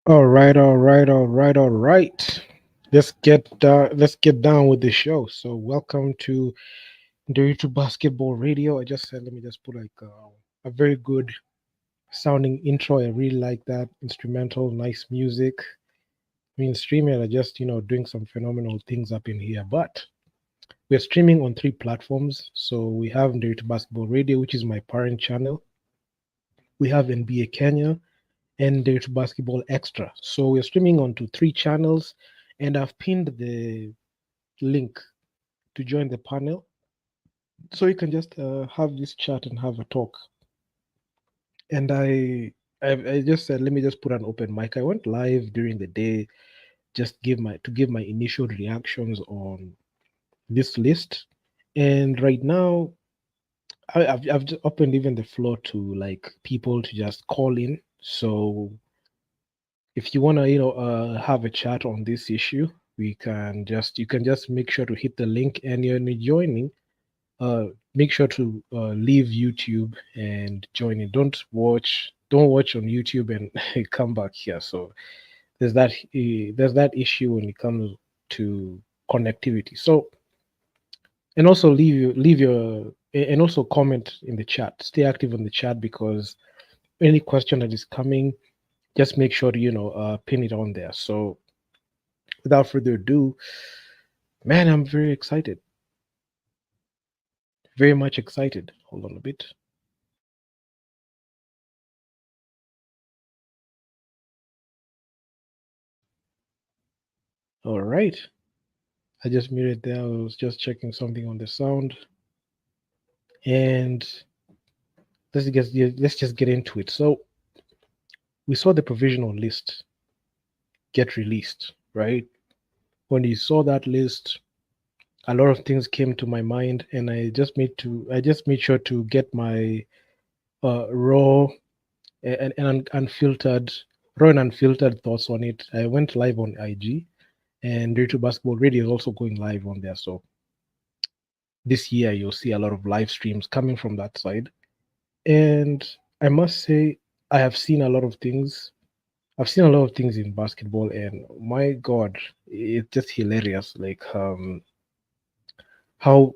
All right. Let's get down with the show. So, welcome to the YouTube Basketball Radio. I just said, let me just put like a very good sounding intro. I really like that instrumental, nice music. I mean, streaming are just doing some phenomenal things up in here. But we're streaming on three platforms. So we have the YouTube Basketball Radio, which is my parent channel. We have NBA Kenya and there's Basketball Extra. So we're streaming onto three channels, and I've pinned the link to join the panel, so you can just have this chat and have a talk. And I just said, let me just put an open mic. I went live during the day, just give my initial reactions on this list. And right now, I've just opened even the floor to like people to just call in. So if you want to have a chat on this issue, we can just you can just make sure to hit the link, and you're joining, uh make sure to leave YouTube and join in. Don't watch on YouTube and come back here. So there's that issue when it comes to connectivity. So, and also and also comment in the chat, stay active in the chat, because any question that is coming, just make sure to pin it on there. So without further ado, man, I'm very excited. Very much excited. Hold on a bit. All right. I just muted there. I was just checking something on the sound. And let's just get into it. So we saw the provisional list get released, right? When you saw that list, a lot of things came to my mind, and I just made sure to get my raw and unfiltered thoughts on it. I went live on IG, and Due to Basketball Radio is also going live on there. So this year you'll see a lot of live streams coming from that side. And I must say, I have seen a lot of things. I've seen a lot of things in basketball, and my God, it's just hilarious. Like how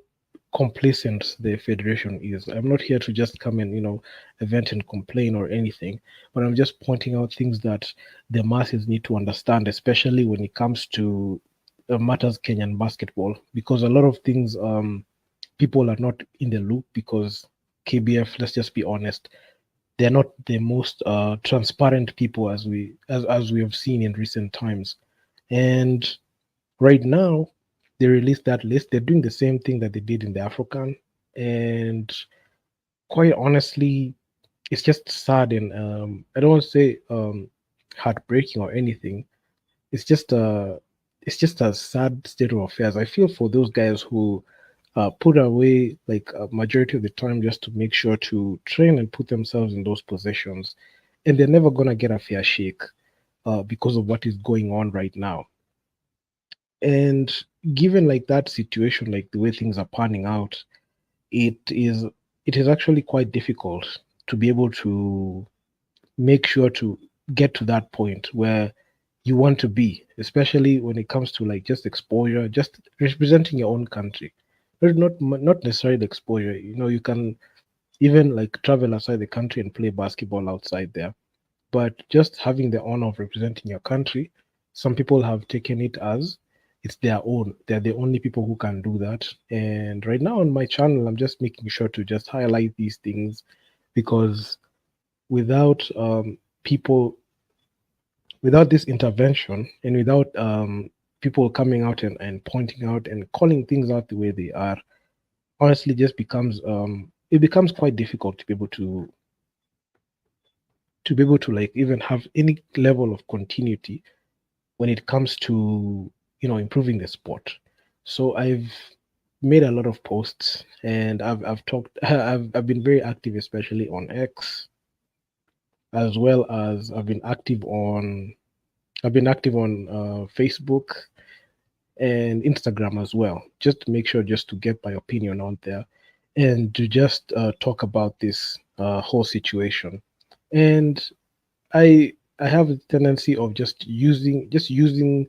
complacent the federation is. I'm not here to just come and event and complain or anything, but I'm just pointing out things that the masses need to understand, especially when it comes to matters Kenyan basketball, because a lot of things people are not in the loop, because KBF, let's just be honest, they're not the most transparent people, as we have seen in recent times. And right now, they released that list. They're doing the same thing that they did in the African, and quite honestly, it's just sad, and I don't want to say heartbreaking or anything. It's just a sad state of affairs. I feel for those guys who put away like a majority of the time just to make sure to train and put themselves in those positions, and they're never gonna get a fair shake because of what is going on right now. And given like that situation, like the way things are panning out, it is it is actually quite difficult to be able to make sure to get to that point where you want to be, especially when it comes to like just exposure, just representing your own country. Not necessarily exposure. You can even like travel outside the country and play basketball outside there, but just having the honor of representing your country, some people have taken it as it's their own. They're the only people who can do that. And right now on my channel, I'm just making sure to just highlight these things, because without people, without this intervention, and without people coming out and pointing out and calling things out the way they are, honestly, just becomes it becomes quite difficult to be able to like even have any level of continuity when it comes to improving the sport. So I've made a lot of posts, and I've talked I've been very active, especially on X, as well as I've been active on Facebook and Instagram as well, just to make sure just to get my opinion out there, and to just talk about this whole situation. And I I have a tendency of just using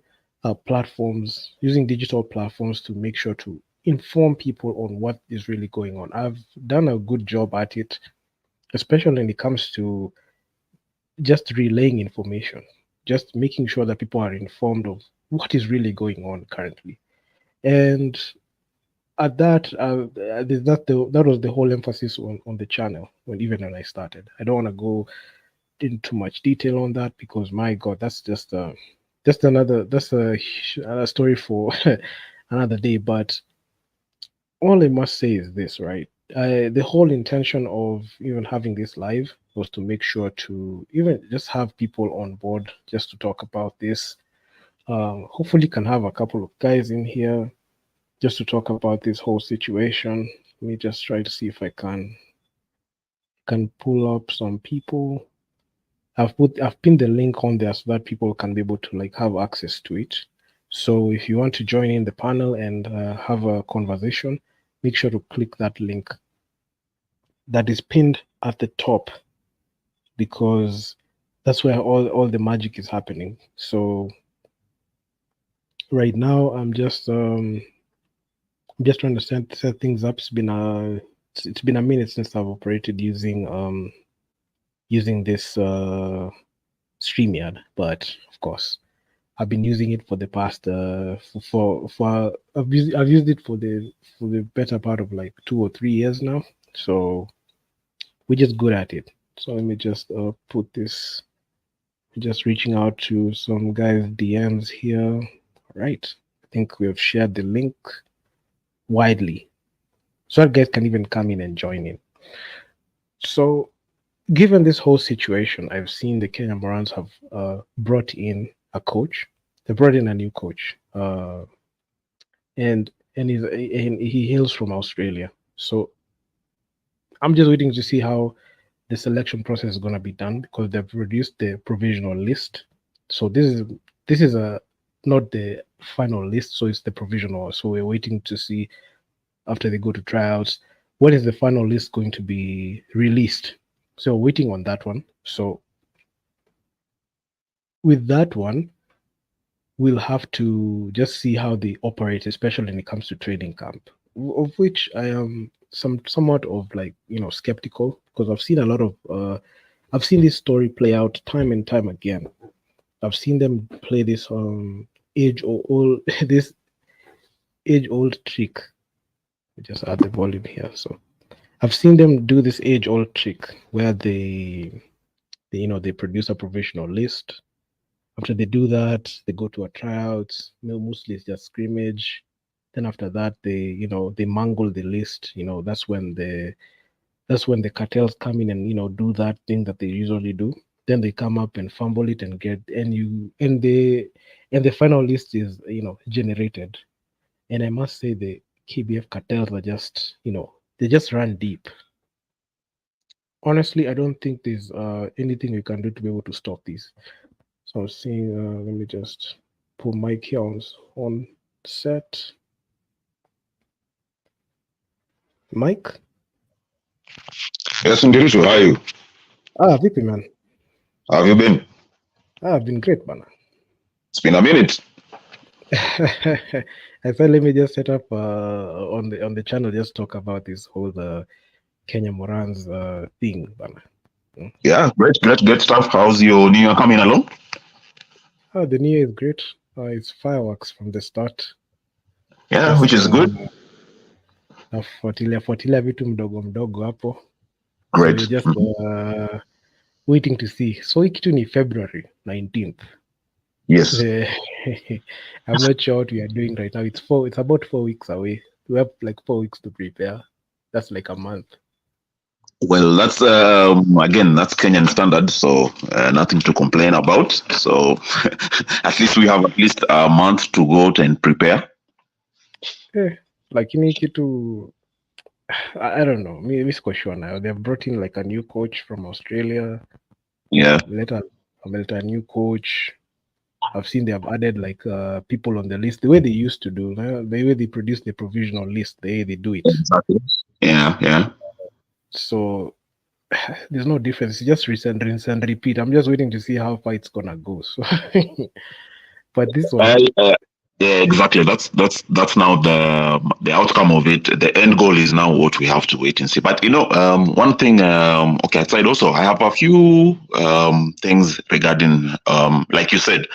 platforms, using digital platforms to make sure to inform people on what is really going on. I've done a good job at it, especially when it comes to just relaying information, just making sure that people are informed of what is really going on currently. And at that, that was the whole emphasis on the channel when even when I started. I don't want to go into much detail on that because my God, that's just another another story for another day. But all I must say is this, right? The whole intention of even having this live was to make sure to even just have people on board just to talk about this. Hopefully, can have a couple of guys in here just to talk about this whole situation. Let me just try to see if I can pull up some people. I've pinned the link on there so that people can be able to like have access to it. So if you want to join in the panel and have a conversation, make sure to click that link that is pinned at the top because that's where all the magic is happening. So right now I'm just trying to set things up. It's been a minute since I've operated using this StreamYard, but of course I've been using it for the past for I've used it for the better part of like 2 or 3 years now. So we're just good at it. So let me just put this. Just reaching out to some guys' DMs here. All right, I think we have shared the link widely, so that guys can even come in and join in. So given this whole situation, I've seen the Kenya Morans have brought in a coach. They brought in a new coach, and he hails from Australia. So I'm just waiting to see how the selection process is going to be done because they've reduced the provisional list. So this is a not the final list, so it's the provisional. So we're waiting to see after they go to tryouts when is the final list going to be released. So waiting on that one. So with that one, we'll have to just see how they operate, especially when it comes to training camp, of which I am somewhat of like skeptical because I've seen this story play out time and time again. I've seen them play this age old this age old trick. Just add the volume here. So I've seen them do this age old trick where they produce a provisional list. After they do that, they go to a tryouts. Mostly it's just scrimmage. Then after that, they mangle the list. That's when the cartels come in and do that thing that they usually do. Then they come up and fumble it and get and the final list is generated. And I must say the KBF cartels are just they just run deep. Honestly, I don't think there's anything we can do to be able to stop these. So I'm seeing. Let me just put Mike here on set. Mike. Yes, Ndiritu, how are you? VP man. How have you been? I've been great, man. It's been a minute. I thought let me just set up on the channel, just talk about this whole Kenya Morans thing, man. Yeah, great stuff. How's your new year coming along? The new year is great. It's fireworks from the start. Yeah, which Just is good. nafuatilia vitu mdogo mdogo hapo. So Great. we're just waiting to see. So hii kitu ni February 19th. Yes. I'm not sure what we are doing right now. It's about 4 weeks away. We have like 4 weeks to prepare. That's like a month. Well, that's again, that's Kenyan standard, so nothing to complain about. So at least we have at least a month to go out and prepare. Lakini kitu I don't know. Mi siko sure now. They've brought in like a new coach from Australia. Yeah. Ameleta a new coach. I've seen they have added like people on the list the way they used to do. The way they produce the provisional list, the way they do it. Exactly. Yeah. So there's no difference. It's just rinse and repeat. I'm just waiting to see how far it's gonna go. So, but this one, Well, yeah, exactly. That's now the outcome of it. The end goal is now what we have to wait and see. But one thing. Okay, aside also, I have a few things regarding, like you said,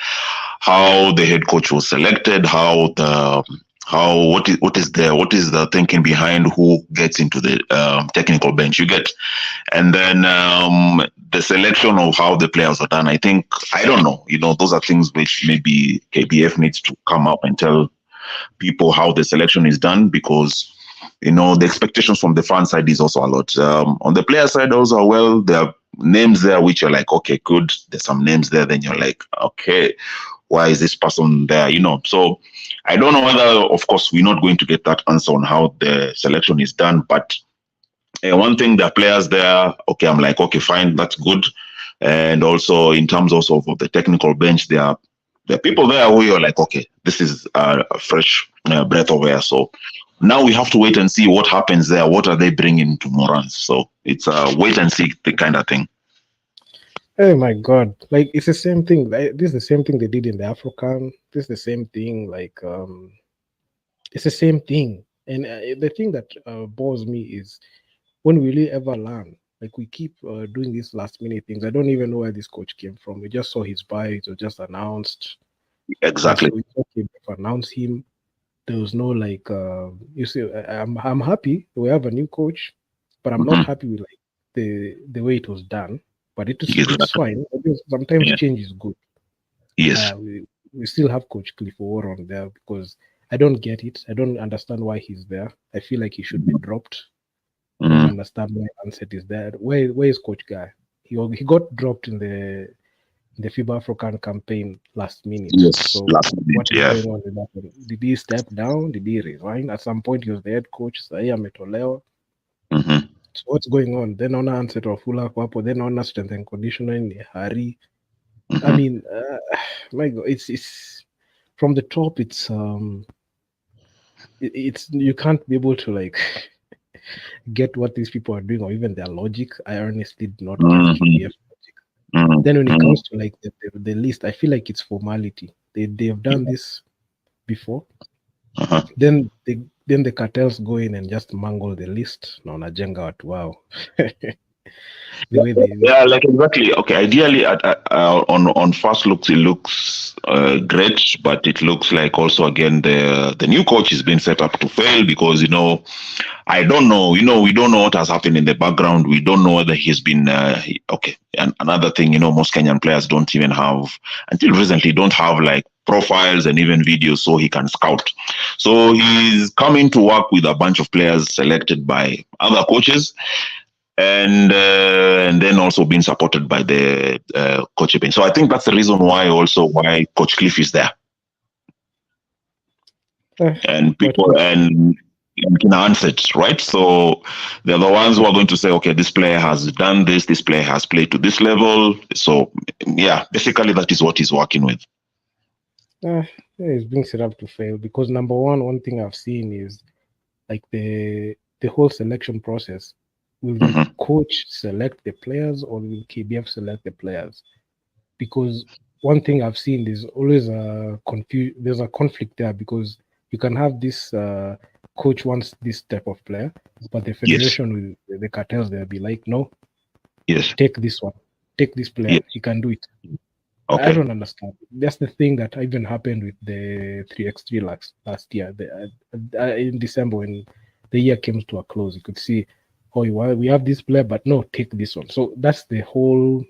how the head coach was selected, what is the thinking behind who gets into the technical bench. You get, and then the selection of how the players are done. I don't know. Those are things which maybe KBF needs to come up and tell people how the selection is done, because the expectations from the fan side is also a lot. On the player side also, well, there are names there which you're like, okay, good. There's some names there, then you're like, okay, why is this person there? So I don't know whether, of course, we're not going to get that answer on how the selection is done, but one thing, the players there, okay, I'm like, okay, fine, that's good. And also in terms also of the technical bench, there are people there who you're like, okay, this is a fresh breath of air. So now we have to wait and see what happens there. What are they bringing to Morans? So it's a wait and see the kind of thing. oh my God, like it's the same thing. This is the same thing they did in the African. This is the same thing. Like it's the same thing. And the thing that bores me is when will we ever learn? Like we keep doing these last minute things. I don't even know where this coach came from. We just saw his bio. It was just announced. Exactly. So we okay, announce him. There was no like. You see, I'm happy we have a new coach, but I'm not happy with like the way it was done. But it's fine. Sometimes Yeah. change is good. Yes. We still have Coach Cliff Warren there because I don't get it. I don't understand why he's there. I feel like he should be dropped. I don't understand why Ansett is there. Where is Coach Guy? He got dropped in the FIBA African campaign last minute. Yes, So last minute, what is yeah. going on with that one? Did he step down? Did he resign? At some point, he was the head coach. Saya Metoleo. So what's going on? Then on Ansett or Fula Kwapo. Then on strength and conditioning, Hari. I mean, my God, it's from the top. It's you can't be able to like get what these people are doing or even their logic. I honestly do not get KBF logic. Then when it comes to like the list, I feel like it's formality. They've done this before. Then the cartels go in and just mangle the list. No, najenga watu wow. The way yeah, like exactly. Okay, ideally, on first looks, it looks great, but it looks like also again the new coach is being set up to fail because I don't know. We don't know what has happened in the background. We don't know whether he's been okay. And another thing, most Kenyan players don't even have until recently don't have like profiles and even videos so he can scout. So he's coming to work with a bunch of players selected by other coaches. And then also being supported by the coach bench. So I think that's the reason why Coach Cliff is there. And people and can answer it, right? So they're the ones who are going to say, okay, this player has done this player has played to this level. So yeah, basically that is what he's working with. He's being set up to fail because number one thing I've seen is like the whole selection process. Will the coach select the players or will KBF select the players? Because one thing I've seen is always there's a conflict there because you can have this coach wants this type of player, but the federation will the cartels they'll be like, no, take this one, take this player, he can do it. Okay. I don't understand. That's the thing that even happened with the 3x3 last year. In December when the year came to a close, you could see, oh, we have this player, but no, take this one. So that's the whole.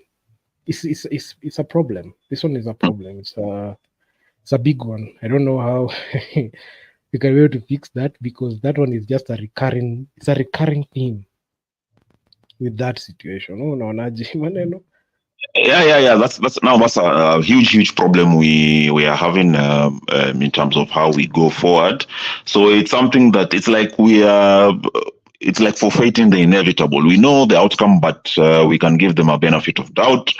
It's a problem. This one is a problem. It's a big one. I don't know how you can be able to fix that because that one is just a recurring theme with that situation. Oh no, Naji, Yeah. That's a huge problem we are having in terms of how we go forward. So it's something that it's like we are. it's like forfeiting the inevitable. We know the outcome, but we can give them a benefit of doubt.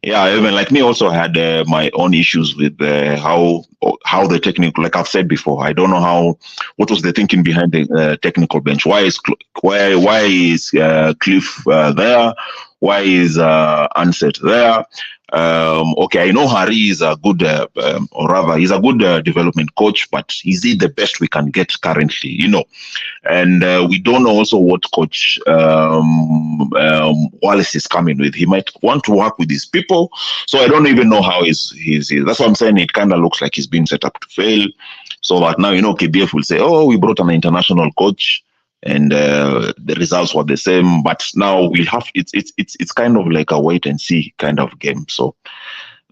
Yeah, even like me, also had my own issues with how the technical. Like I've said before, I don't know what was the thinking behind the technical bench. Why is Cliff there? Why is Ansett there? Okay, I know Harry is a good, or rather, he's a good development coach, but is he the best we can get currently? And we don't know also what coach Wallace is coming with. He might want to work with his people, so I don't even know how he's. That's what I'm saying. It kind of looks like he's been set up to fail. So that now KBF will say, "Oh, we brought an international coach." And the results were the same, but now we have it's kind of like a wait and see kind of game. So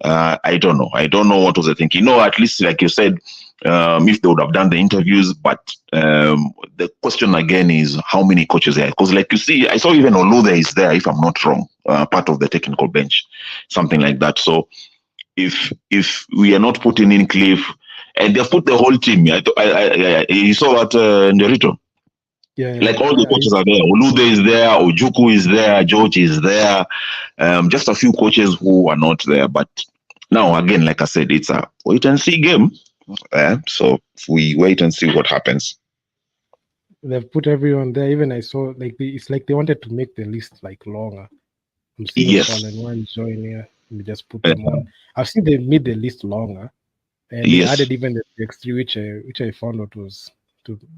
I don't know. I don't know what was the thinking. At least like you said, if they would have done the interviews, but the question again is how many coaches there? Because like you see, I saw even Olude is there, if I'm not wrong, part of the technical bench, something like that. So if we are not putting in Cliff, and they've put the whole team. You saw that Ndorito. Like all the coaches are there. Olude is there, Ojuku is there, George is there. Just a few coaches who are not there. But now, again, like I said, it's a wait and see game. So we wait and see what happens. They've put everyone there. Even I saw it's like they wanted to make the list like longer. I'm seeing Fallen One join here. They just put them on. I've seen they made the list longer, and they added even the X3, which I found out was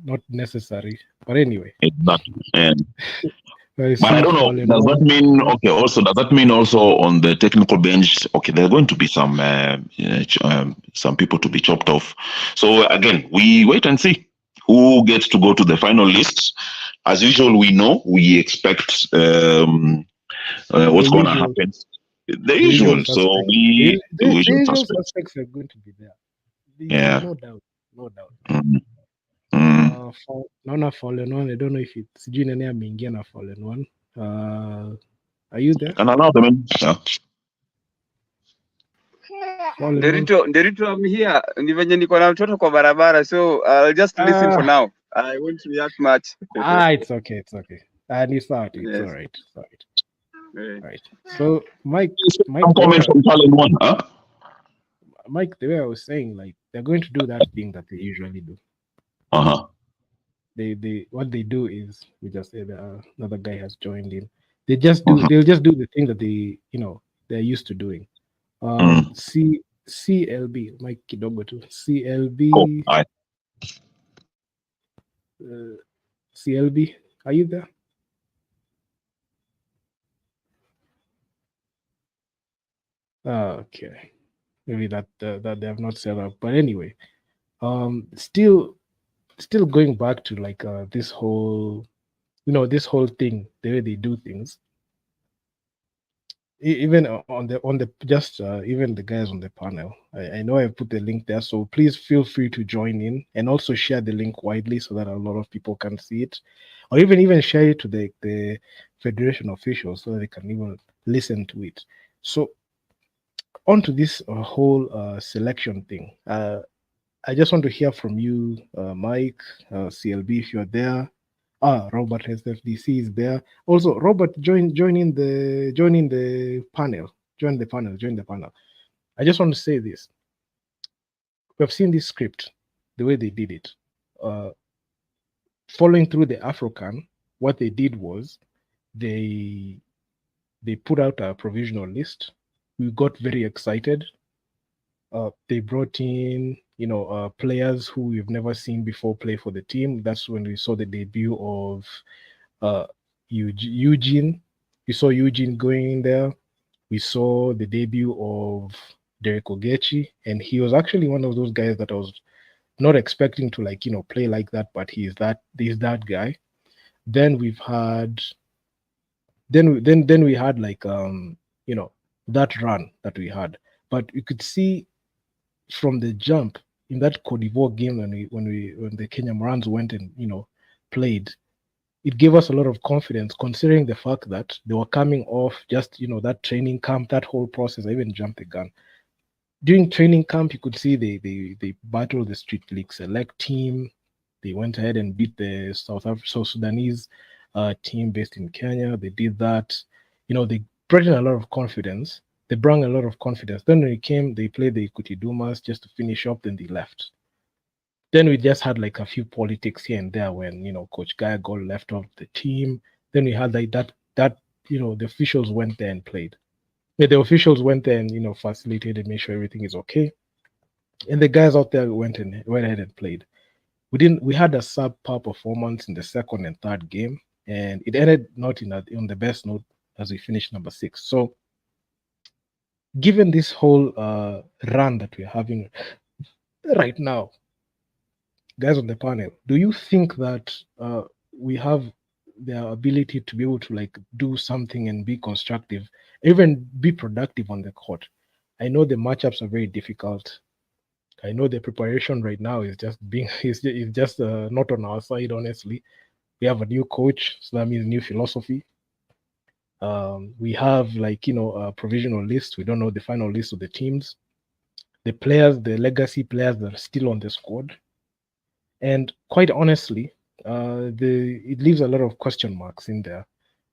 not necessary. But anyway, exactly. But I don't know. Does that mean also on the technical bench? Okay, there are going to be some people to be chopped off. So again, we wait and see who gets to go to the final list. As usual, we expect what's going to happen. The usual. So the usual suspects are going to be there. Yeah, no doubt. Mm. Naona Fallen One. I don't know if it's sijui nani ameingia na Fallen One. Are you there? Can allow them in. Yeah. Nderito, I'm here. Ni venye niko na mtoto kwa barabara, so I'll just listen for now. I won't react much. It's okay. And it's all right. Right. So Mike, comment from Fallen One, huh? Mike, the way I was saying, like they're going to do that thing that they usually do. They what they do is we just say another guy has joined in. They'll just do the thing that they're used to doing. CLB, Mike Kidogo too. CLB. CLB, are you there? Okay, maybe that they have not set up. But anyway, still going back to like this whole, this whole thing, the way they do things. Even on the just even the guys on the panel, I know I put the link there, so please feel free to join in and also share the link widely so that a lot of people can see it, or even share it to the federation officials so that they can even listen to it. So on to this whole selection thing. I just want to hear from you, Mike, CLB, if you're there. Robert SFDC is there. Also, Robert, join the panel. Join the panel. I just want to say this. We've seen this script, the way they did it. Following through the Afrocan, what they did was they put out a provisional list. We got very excited. They brought in players who we've never seen before play for the team. That's when we saw the debut of Eugene. We saw Eugene going in there. We saw the debut of Derek Ogechi, and he was actually one of those guys that I was not expecting to play like that, but he's that guy. Then we've had then we had that run that we had, but you could see from the jump in that Cote d'Ivoire game when the Kenya Morans went and played, it gave us a lot of confidence considering the fact that they were coming off just that training camp, that whole process. I even jumped the gun. During training camp, you could see they battled the Street League Select team. They went ahead and beat the South Sudanese team based in Kenya. They did that. They brought in a lot of confidence. They brought a lot of confidence. Then when it came, they played the Ikuti Dumas just to finish up. Then they left. Then we just had like a few politics here and there when Coach Guy got left off the team. Then we had like that the officials went there and played. Yeah, the officials went there and facilitated, made sure everything is okay. And the guys out there went ahead and played. We had a subpar performance in the second and third game, and it ended not on the best note as we finished number 6. So given this whole run that we're having right now, guys on the panel, do you think that we have the ability to be able to like do something and be constructive, even be productive on the court? I know the matchups are very difficult. I know the preparation right now is just not on our side. Honestly, we have a new coach, so that means new philosophy. We have a provisional list. We don't know the final list of the teams, the players, the legacy players that are still on the squad. And quite honestly, it leaves a lot of question marks in there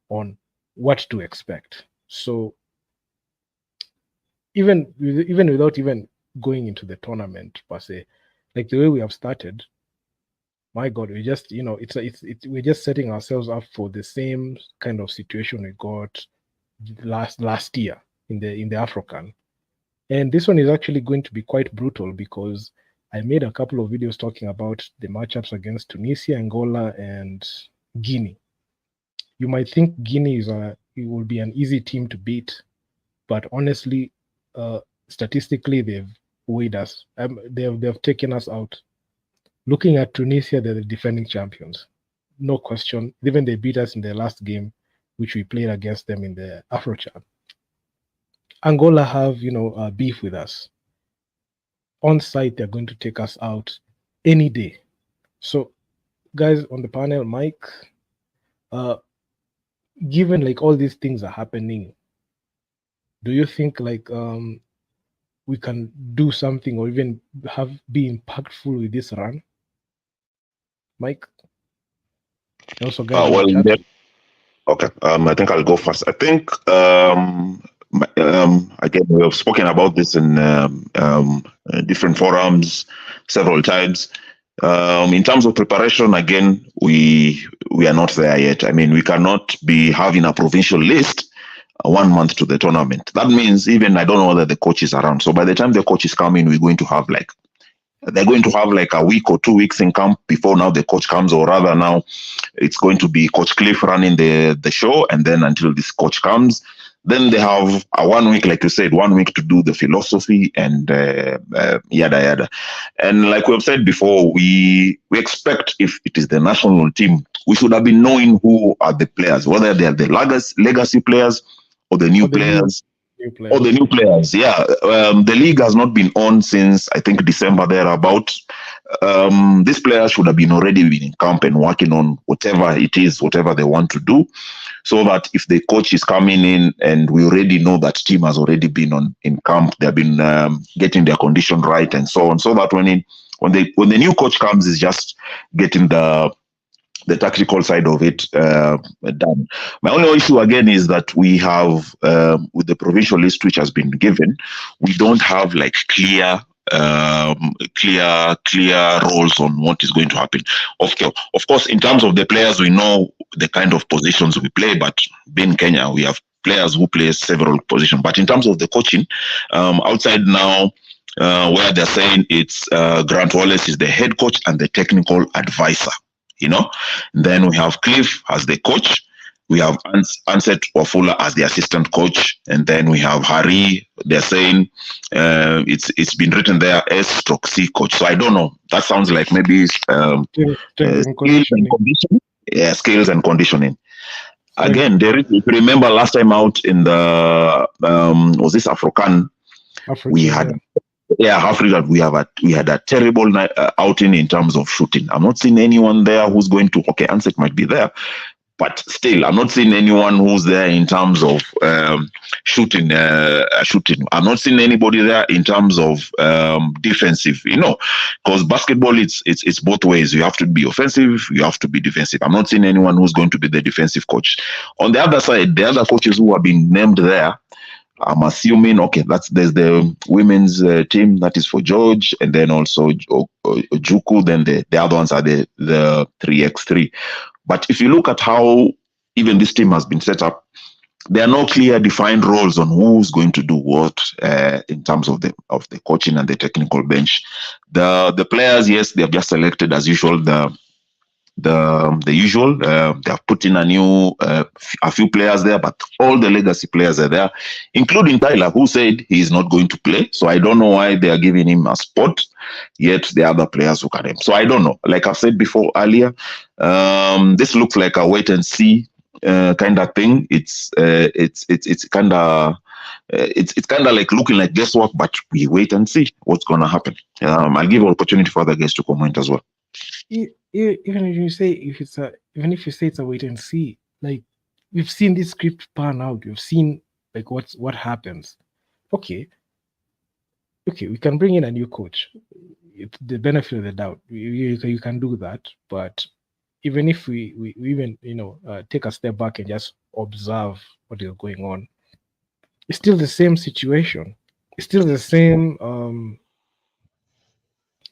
on what to expect. So even without even going into the tournament per se, like the way we have started, my God, we just we're just setting ourselves up for the same kind of situation we got last year in the African. And this one is actually going to be quite brutal because I made a couple of videos talking about the matchups against Tunisia, Angola, and Guinea. You might think Guinea it will be an easy team to beat, but honestly, statistically, they've weighed us. They've taken us out. Looking at Tunisia, they're the defending champions, no question. Even they beat us in the last game, which we played against them in the AfroCham. Angola have beef with us. On site, they're going to take us out any day. So, guys on the panel, Mike, given like all these things are happening, do you think like we can do something or even be impactful with this run? Mike? Also, guys, okay. I think I'll go first. I think again, we have spoken about this in different forums several times. In terms of preparation, again, we are not there yet. I mean, we cannot be having a provincial list 1 month to the tournament. That means even I don't know whether the coach is around. So by the time the coach is coming, they're going to have like a week or 2 weeks in camp before now the coach comes, or rather now it's going to be Coach Cliff running the show, and then until this coach comes, then they have a 1 week, like you said, 1 week to do the philosophy and yada yada. And like we have said before, we expect if it is the national team, we should have been knowing who are the players, whether they are the legacy players or the new players. Or the new players, yeah. The league has not been on since I think December thereabout. These players should have been already been in camp and working on whatever it is, whatever they want to do, so that if the coach is coming in and we already know that team has already been in camp, they've been getting their condition right and so on, so that when the new coach comes, is just getting the tactical side of it done. My only issue again is that we have with the provincial list which has been given, we don't have like clear roles on what is going to happen. Of course, in terms of the players, we know the kind of positions we play, but being Kenya, we have players who play several positions. But in terms of the coaching, outside now, where they're saying it's Grant Wallace is the head coach and the technical advisor. Then we have Cliff as the coach, we have Anset Wafula as the assistant coach, and then we have Harry. They're saying it's been written there as /C coach. So I don't know. That sounds like maybe skills and conditioning. Yeah, skills and conditioning. Again, if you remember last time out in the was this African? We had. Yeah, Africa, we had a terrible outing in terms of shooting. I'm not seeing anyone there who's going to. Okay, Ansek might be there, But still, I'm not seeing anyone who's there in terms of shooting. Shooting. I'm not seeing anybody there in terms of defensive. Because basketball, it's both ways. You have to be offensive. You have to be defensive. I'm not seeing anyone who's going to be the defensive coach. On the other side, the other coaches who have been named there, I'm assuming, okay, there's the women's team that is for George, and then also Juku. Then the other ones are the 3x3. But if you look at how even this team has been set up, there are no clear defined roles on who's going to do what in terms of the coaching and the technical bench. The players, yes, they have just selected as usual the usual. They have put in a few players there, but all the legacy players are there, including Tyler, who said he is not going to play. So I don't know why they are giving him a spot, yet the other players who can him. So I don't know. Like I've said before earlier, this looks like a wait and see kind of thing. It's kind of it's kind of like looking like guesswork, but we wait and see what's going to happen. I'll give opportunity for other guys to comment as well. Even if you say it's a wait and see, like we've seen this script pan out. We've seen like what happens. Okay, we can bring in a new coach. It's the benefit of the doubt. You can do that, but even if we even take a step back and just observe what is going on, it's still the same situation. It's still the same.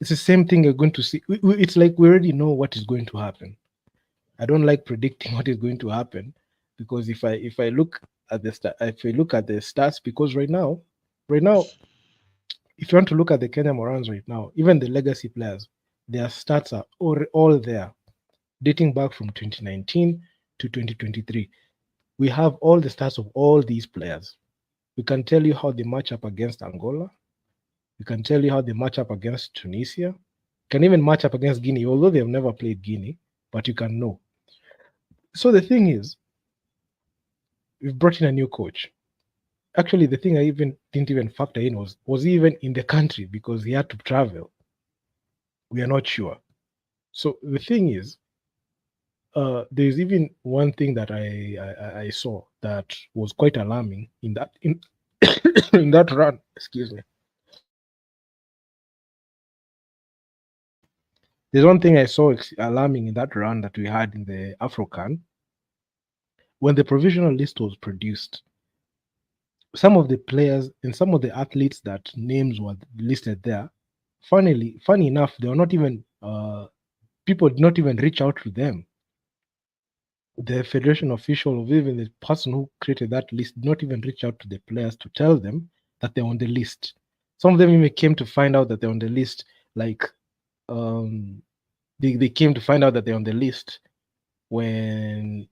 It's the same thing you're going to see. It's like we already know what is going to happen. I don't like predicting what is going to happen, because if I look at the stats, because right now, if you want to look at the Kenya Morans right now, even the legacy players, their stats are all there, dating back from 2019 to 2023. We have all the stats of all these players. We can tell you how they match up against Angola. We can tell you how they match up against Tunisia. Can even match up against Guinea, although they have never played Guinea, but you can know. So the thing is, we've brought in a new coach. Actually, the thing I didn't even factor in was he even in the country, because he had to travel. We are not sure. So the thing is, there's even one thing that I saw that was quite alarming in that in that run. Excuse me. There's one thing I saw alarming in that run that we had in the AfroCan. When the provisional list was produced, some of the players and some of the athletes that names were listed there, funny enough, they were not even people did not even reach out to them. The federation official, or even the person who created that list, did not even reach out to the players to tell them that they're on the list. Some of them even came to find out that they're on the list, like they came to find out that they're on the list when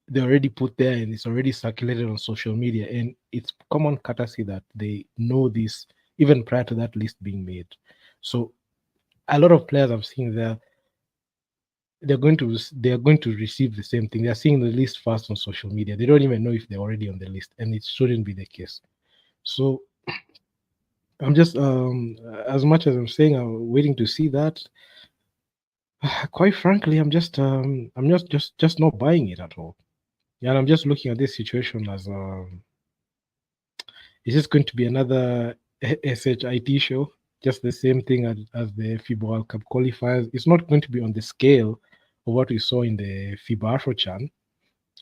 they're already put there and it's already circulated on social media, and it's common courtesy that they know this even prior to that list being made. So a lot of players I've seen there, they are going to receive the same thing. They're seeing the list first on social media. They don't even know if they're already on the list, and it shouldn't be the case. So I'm just as much as I'm saying I'm waiting to see that, quite frankly, I'm just not buying it at all. Yeah, and I'm just looking at this situation as is this going to be another SHIT show? Just the same thing as the FIBA World Cup qualifiers. It's not going to be on the scale of what we saw in the FIBA AfroChan,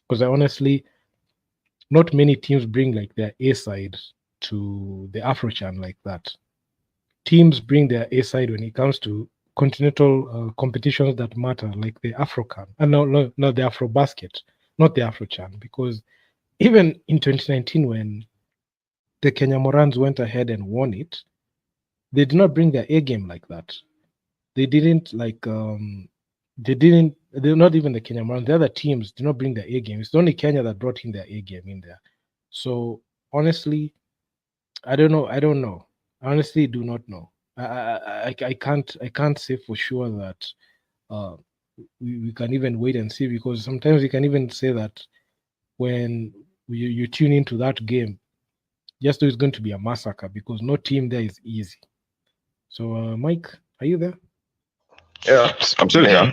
because honestly, not many teams bring like their A side to the AfroChan like that. Teams bring their A side when it comes to continental competitions that matter, like the AfroCan. And no, the AfroBasket, not the AfroChan, because even in 2019 when the Kenya Morans went ahead and won it, they did not bring their A game like that. They didn't they're not even the Kenya Morans. The other teams did not bring their A game. It's only Kenya that brought in their A game in there. So honestly, I don't know. I honestly do not know. I can't say for sure that we can even wait and see, because sometimes we can even say that when you tune into that game, just know it's going to be a massacre, because no team there is easy. So Mike, are you there? Yeah, I'm still here.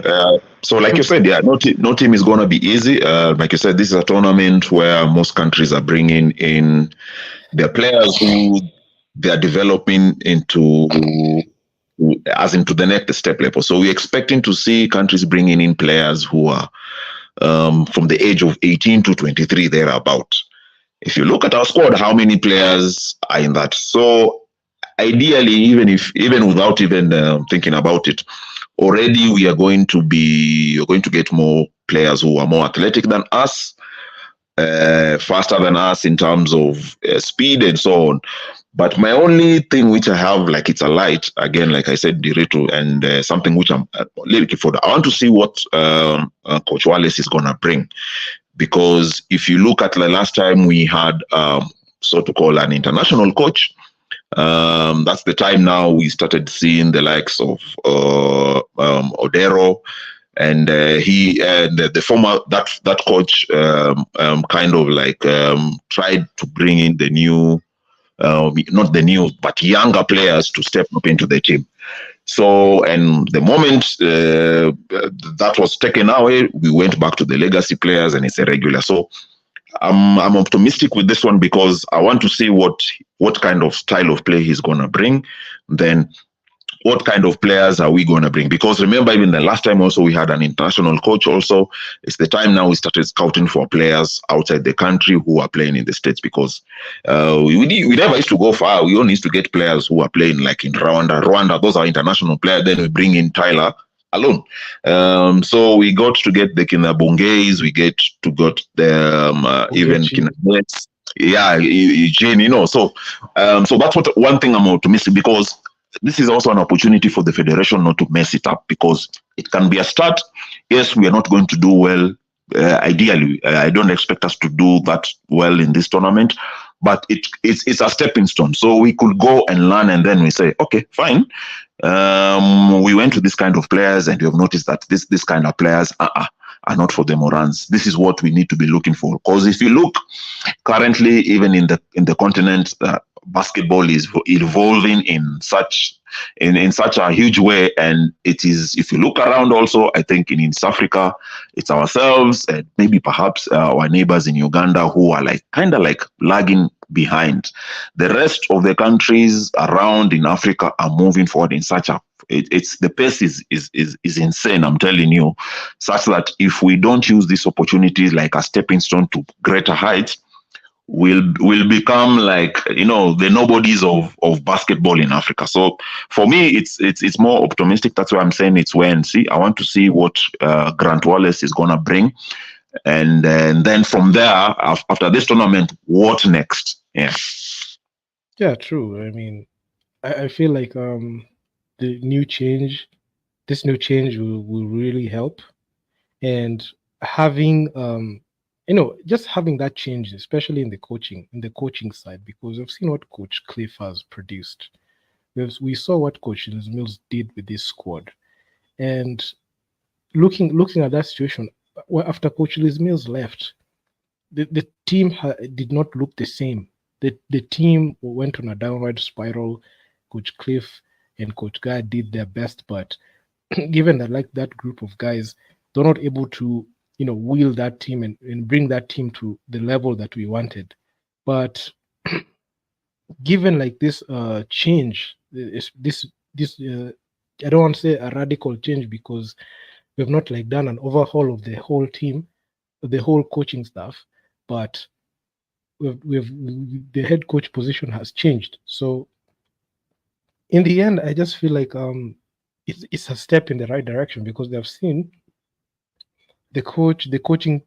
So, like you said, yeah, no team is going to be easy. Like you said, this is a tournament where most countries are bringing in their players who they are developing into as into the next step level. So we're expecting to see countries bringing in players who are from the age of 18 to 23 thereabout. If you look at our squad, how many players are in that? So ideally, even without even thinking about it, already we are going to get more players who are more athletic than us, faster than us in terms of speed and so on. But my only thing which I have, like it's a light, again, like I said, Dirito, and something which I'm looking for. I want to see what Coach Wallace is going to bring. Because if you look at the last time we had, so to call an international coach, that's the time now we started seeing the likes of Odero, and he and the former that coach kind of like tried to bring in the new, not the new, but younger players to step up into the team. So, and the moment that was taken away, we went back to the legacy players, and it's a regular. So, I'm optimistic with this one because I want to see what kind of style of play he's gonna bring. Then what kind of players are we going to bring? Because remember, even the last time also we had an international coach. Also, it's the time now we started scouting for players outside the country who are playing in the States, because we never used to go far. We only used to get players who are playing like in Rwanda, those are international players. Then we bring in Tyler alone. So we got to get the Kinabungays, we get to got the even Kinabungays. Yeah, Eugene, so that's what one thing I'm optimistic, because this is also an opportunity for the federation not to mess it up, because it can be a start. Yes, we are not going to do well. Ideally, I don't expect us to do that well in this tournament, but it's a stepping stone. So we could go and learn, and then we say, okay, fine. We went to this kind of players, and we have noticed that this kind of players are not for the Morans. This is what we need to be looking for. Because if you look currently, even in the continent, basketball is evolving in such a huge way, and it is, if you look around also, I think in East Africa, it's ourselves and maybe perhaps our neighbors in Uganda who are like kind of like lagging behind. The rest of the countries around in Africa are moving forward in such a it's the pace is insane, I'm telling you, such that if we don't use these opportunities like a stepping stone to greater heights, will become like the nobodies of basketball in Africa. So for me, it's more optimistic. That's why I'm saying it's wait and see. I want to see what Grant Wallace is gonna bring, and then from there, after this tournament, what next? Yeah, true. I mean, I feel like this new change will really help, and having just having that change, especially in the coaching side, because we've seen what Coach Cliff has produced. We saw what Coach Mills did with this squad, and looking at that situation, after Coach Mills left, the team did not look the same. The team went on a downward spiral. Coach Cliff and Coach Guy did their best, but given that like that group of guys, they're not able to wheel that team and bring that team to the level that we wanted. But given like this change, this I don't want to say a radical change, because we've not like done an overhaul of the whole team, the whole coaching staff, but we've the head coach position has changed. So in the end, I just feel like it's a step in the right direction, because they've seen the coaching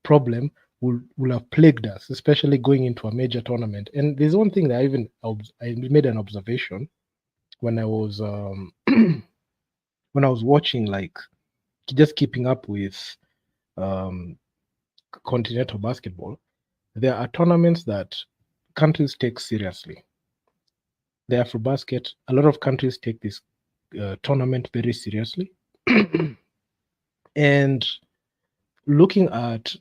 problem will have plagued us, especially going into a major tournament. And there's one thing that I made an observation when I was when I was watching, like just keeping up with continental basketball. There are tournaments that countries take seriously. The AfroBasket, a lot of countries take this tournament very seriously. And looking at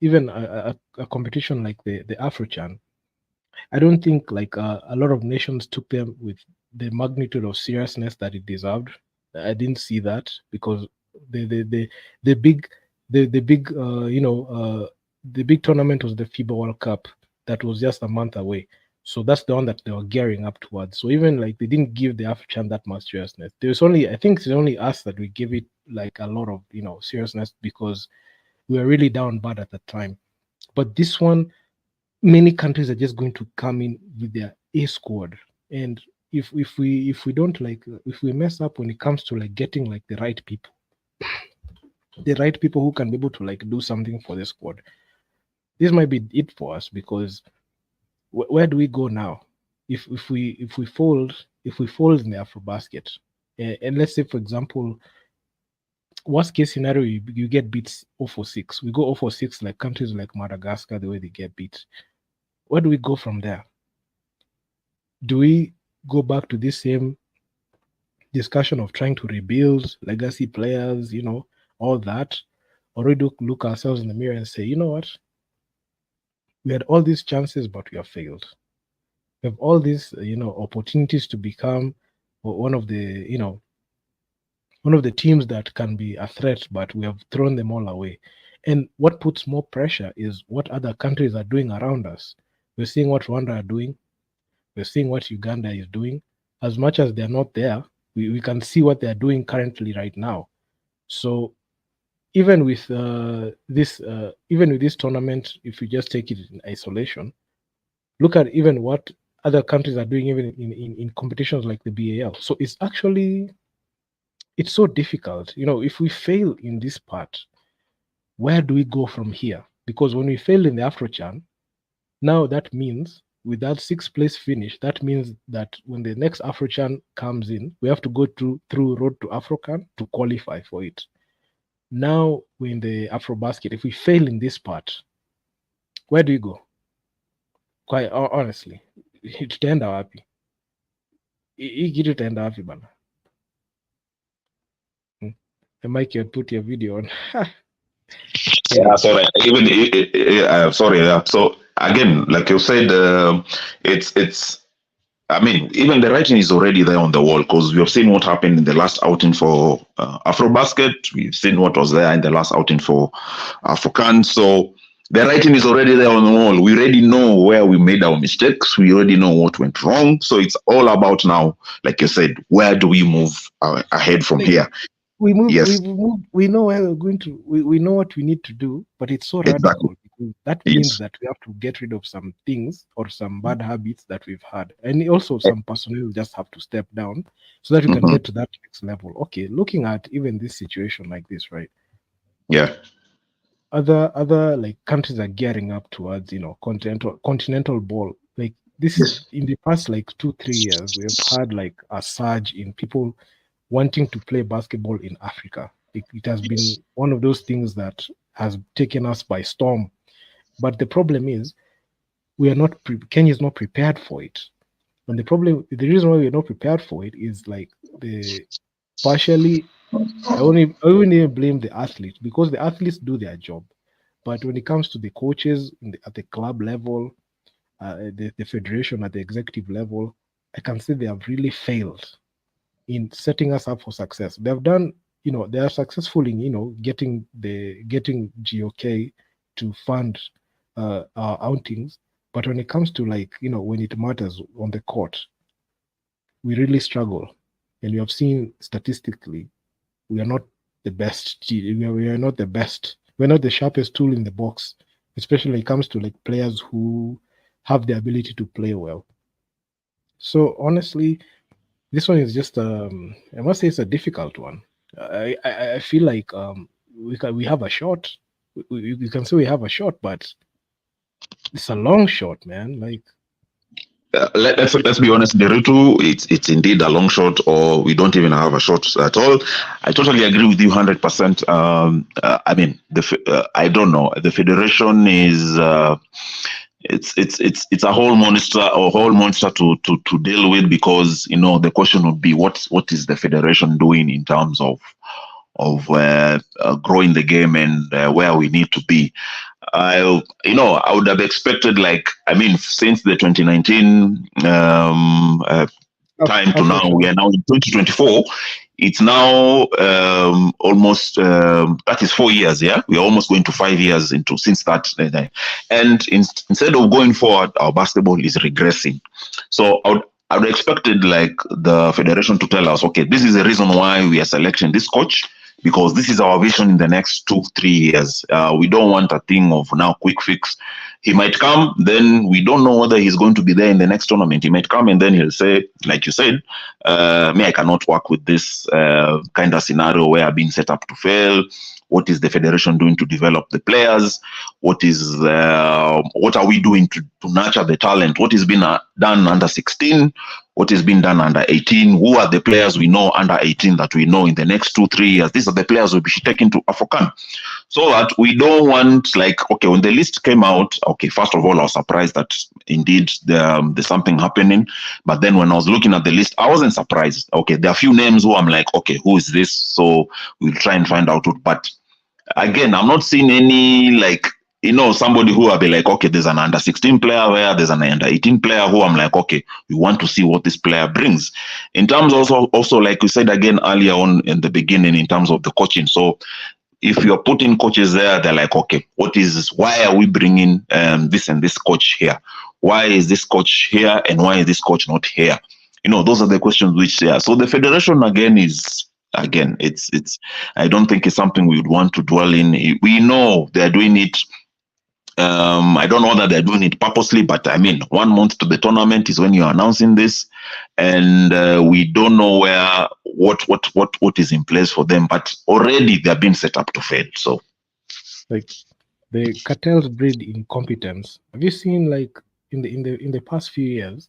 even a competition like the AfroChan, I don't think like a lot of nations took them with the magnitude of seriousness that it deserved. I didn't see that because the big the big the big tournament was the FIBA World Cup that was just a month away. So that's the one that they were gearing up towards. So even like they didn't give the AFCHAN that much seriousness. There's only I think it's only us that we give it like a lot of seriousness because we were really down bad at the time. But this one, many countries are just going to come in with their A squad, and if we don't like if we mess up when it comes to like getting like the right people who can be able to like do something for the squad, this might be it for us because where do we go now if we fold in the AfroBasket, and let's say for example worst case scenario you get beat 0-6, we go 0-6 like countries like Madagascar, the way they get beat. Where do we go from there? Do we go back to this same discussion of trying to rebuild legacy players, all that? Or we do look ourselves in the mirror and say, you know what? We had all these chances, but we have failed. We have all these, opportunities to become one of the teams that can be a threat, but we have thrown them all away. And what puts more pressure is what other countries are doing around us. We're seeing what Rwanda are doing. We're seeing what Uganda is doing. As much as they're not there, we can see what they're doing currently right now. So even with this tournament, if you just take it in isolation, look at even what other countries are doing, even in competitions like the BAL. So it's so difficult. If we fail in this part, where do we go from here? Because when we failed in the AfroChan, now that means with that 6th place finish, that means that when the next AfroChan comes in, we have to go through Road to AfroCan to qualify for it. Now we're in the AfroBasket. If we fail in this part, where do we go? Quite honestly, tutaenda wapi? Hii kitu itaenda wapi bana? Mike, you put your video on. Yeah, sorry. Sorry. Yeah. So again, like you said, it's. I mean, even the writing is already there on the wall because we have seen what happened in the last outing for AfroBasket. We've seen what was there in the last outing for AfroCan. So the writing is already there on the wall. We already know where we made our mistakes. We already know what went wrong. So it's all about now, like you said, where do we move ahead from here? We move. Yes. We know where we're going to. We know what we need to do, but it's so radical because that means that we have to get rid of some things or some bad habits that we've had, and also some personnel just have to step down so that we can get to that next level. Okay, looking at even this situation like this, right? Yeah. Other like countries are gearing up towards continental ball. Like this is in the past like 2-3 years, we have had like a surge in people wanting to play basketball in Africa. It has been one of those things that has taken us by storm. But the problem is Kenya is not prepared for it. And the reason why we're not prepared for it is like I won't even blame the athletes because the athletes do their job. But when it comes to the coaches at the club level, the federation at the executive level, I can say they have really failed in setting us up for success. They have done, they are successful in, getting GOK to fund our outings. But when it comes to when it matters on the court, we really struggle. And we have seen statistically, we are not the best. We are not the best. We're not the sharpest tool in the box, especially when it comes to players who have the ability to play well. So honestly, this one is just I must say it's a difficult one. I feel like we have a shot. You can say we have a shot, but it's a long shot, man. Let's be honest, Deritu, it's indeed a long shot, or we don't even have a shot at all. I totally agree with you 100%. I mean, I don't know. The federation is it's a whole monster to deal with, because the question would be what is the federation doing in terms of growing the game and where we need to be. I would have expected, since the 2019 time to now. Africa. We are now in 2024. It's now almost that is 4 years. Yeah, we are almost going to 5 years into since that. And instead of going forward, our basketball is regressing. So I would expected like the federation to tell us, okay, this is the reason why we are selecting this coach, because this is our vision in the next 2-3 years. We don't want a thing of now quick fix. He might come, then we don't know whether he's going to be there in the next tournament. He might come and then he'll say, like you said, me, I cannot work with this kind of scenario where I've been set up to fail. What is the federation doing to develop the players? What are we doing to nurture the talent? What is being done under 16? What is being done under 18? Who are the players we know under 18 that we know in the next 2-3 years? These are the players we'll be taking to African. So that we don't want, like, okay, when the list came out, okay, first of all, I was surprised that indeed there's something happening. But then when I was looking at the list, I wasn't surprised. Okay, there are a few names who I'm like, okay, who is this? So we'll try and find out. But again, I'm not seeing any, like, somebody who will be like, okay, there's an under 16 player there, there's an under 18 player who I'm like, okay, we want to see what this player brings. In terms also like we said again earlier on in the beginning, in terms of the coaching. So if you're putting coaches there, they're like, okay, why are we bringing this and this coach here? Why is this coach here and why is this coach not here? Those are the questions which, yeah. So the federation it's I don't think it's something we would want to dwell in. We know they're doing it. I don't know that they're doing it purposely, but I mean, 1 month to the tournament is when you're announcing this, and we don't know what is in place for them. But already they're being set up to fail. So, like, the cartels breed incompetence. Have you seen, like, in the past few years,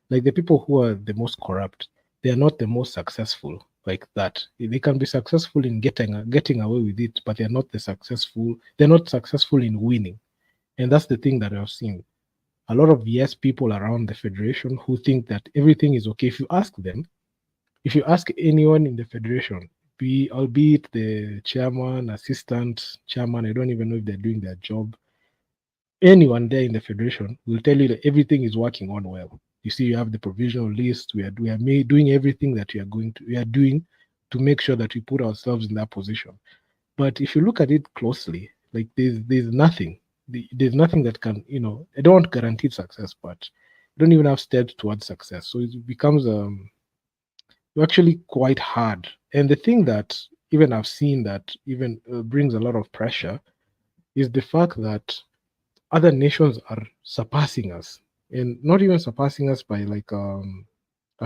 like, the people who are the most corrupt, they are not the most successful. Like that, they can be successful in getting away with it, but they're not successful in winning. And that's the thing that I've seen. A lot of yes people around the federation who think that everything is okay. If you ask anyone in the federation, albeit the chairman, assistant chairman, I don't even know if they're doing their job, anyone there in the federation will tell you that everything is working on well. You see, you have the provisional list. We are doing everything that we are doing to make sure that we put ourselves in that position. But if you look at it closely, like, there's nothing. There's nothing that can, I don't want guaranteed success, but you don't even have steps towards success. So it becomes actually quite hard. And the thing that even I've seen that even brings a lot of pressure is the fact that other nations are surpassing us, and not even surpassing us by like a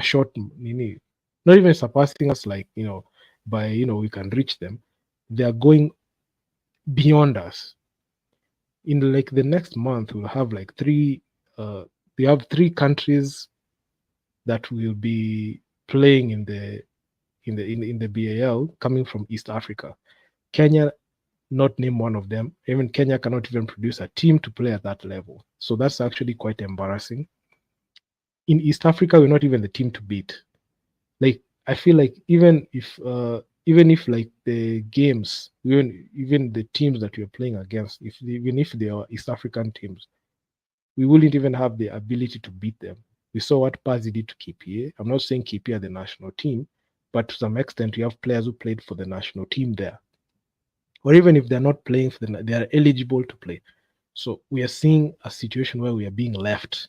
short, not even surpassing us like, by, we can reach them. They are going beyond us. In like the next month, we'll have like we have 3 countries that will be playing in the BAL coming from East Africa. Kenya, not name one of them. Even Kenya cannot even produce a team to play at that level. So that's actually quite embarrassing. In East Africa, we're not even the team to beat. Like, I feel like even if like the games, even the teams that we're playing against, even if they are East African teams, we wouldn't even have the ability to beat them. We saw what Pazzi did to KPA. I'm not saying KPA are the national team, but to some extent, we have players who played for the national team there. Or even if they're not playing they are eligible to play. So we are seeing a situation where we are being left.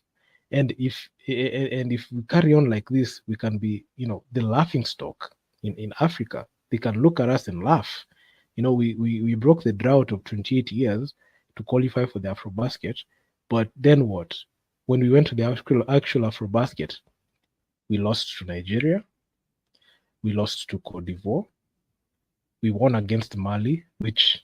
And if we carry on like this, we can be, the laughing stock in Africa. They can look at us and laugh. We broke the drought of 28 years to qualify for the AfroBasket. But then what? When we went to the actual AfroBasket, we lost to Nigeria. We lost to Cote d'Ivoire. We won against Mali, which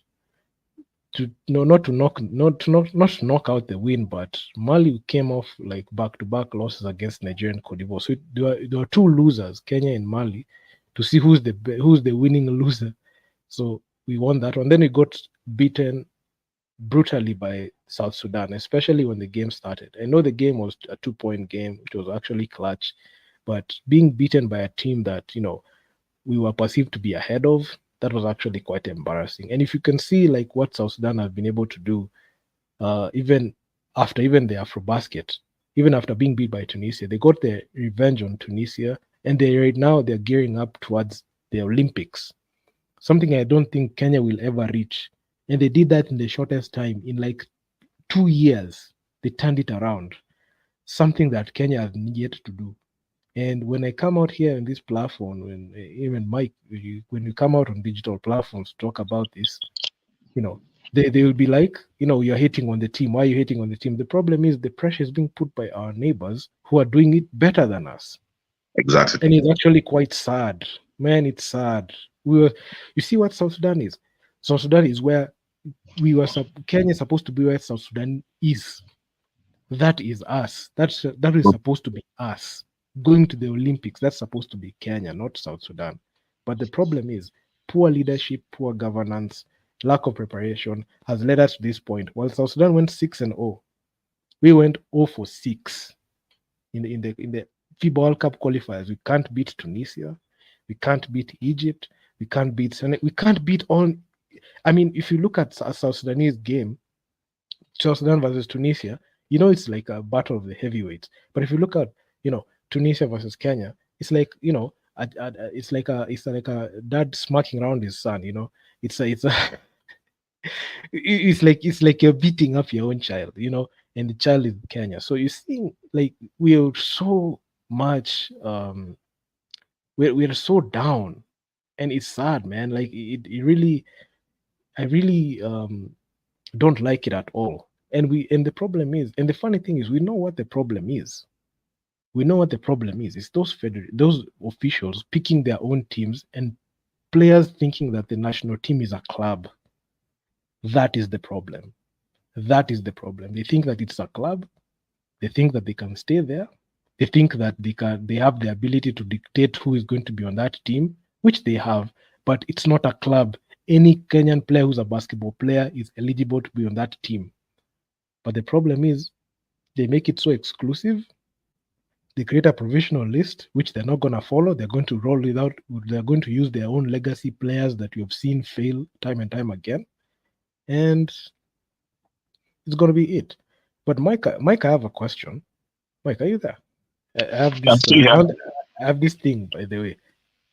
not to knock out the win, but Mali came off like back-to-back losses against Nigeria and Cote d'Ivoire. So there were 2 losers, Kenya and Mali, to see who's the winning loser. So we won that one. Then we got beaten brutally by South Sudan, especially when the game started. I know the game was a 2-point game. It was actually clutch, but being beaten by a team that, we were perceived to be ahead of, that was actually quite embarrassing. And if you can see like what South Sudan have been able to do, even after the AfroBasket, even after being beat by Tunisia. They got their revenge on Tunisia, and they're gearing up towards the Olympics, something I don't think Kenya will ever reach. And they did that in the shortest time, in like 2 years. They turned it around, something that Kenya has yet to do. And when I come out here on this platform, when even Mike, when you come out on digital platforms to talk about this, they will be like, you're hating on the team. Why are you hating on the team? The problem is the pressure is being put by our neighbors who are doing it better than us. Exactly. And it's actually quite sad. Man, it's sad. You see what South Sudan is? South Sudan is where Kenya is supposed to be where South Sudan is. That is us. That is supposed to be us. Going to the Olympics, that's supposed to be Kenya, not South Sudan. But the problem is poor leadership, poor governance, lack of preparation has led us to this point. While South Sudan went 6-0, we went 0 for 6 in the FIBA World Cup qualifiers. We can't beat Tunisia, we can't beat Egypt, we can't beat Senegal, we can't beat all. I mean, if you look at a South Sudanese game, South Sudan versus Tunisia, it's like a battle of the heavyweights. But if you look at, Tunisia versus Kenya, it's like, it's like a dad smacking around his son. It's a it's like you're beating up your own child, and the child is Kenya. So you see, like, we are so much we're so down, and it's sad, man. Like it really, I really don't like it at all. And the problem is, and the funny thing is, we know what the problem is. We know what the problem is. It's those officials picking their own teams and players thinking that the national team is a club. That is the problem. That is the problem. They think that it's a club. They think that they can stay there. They think that they have the ability to dictate who is going to be on that team, which they have, but it's not a club. Any Kenyan player who's a basketball player is eligible to be on that team. But the problem is they make it so exclusive. They create a provisional list, which they're not going to follow. They're going to roll it out. They're going to use their own legacy players that you've seen fail time and time again. And it's going to be it. But Mike, I have a question. Mike, are you there? I have this. I have this thing, by the way.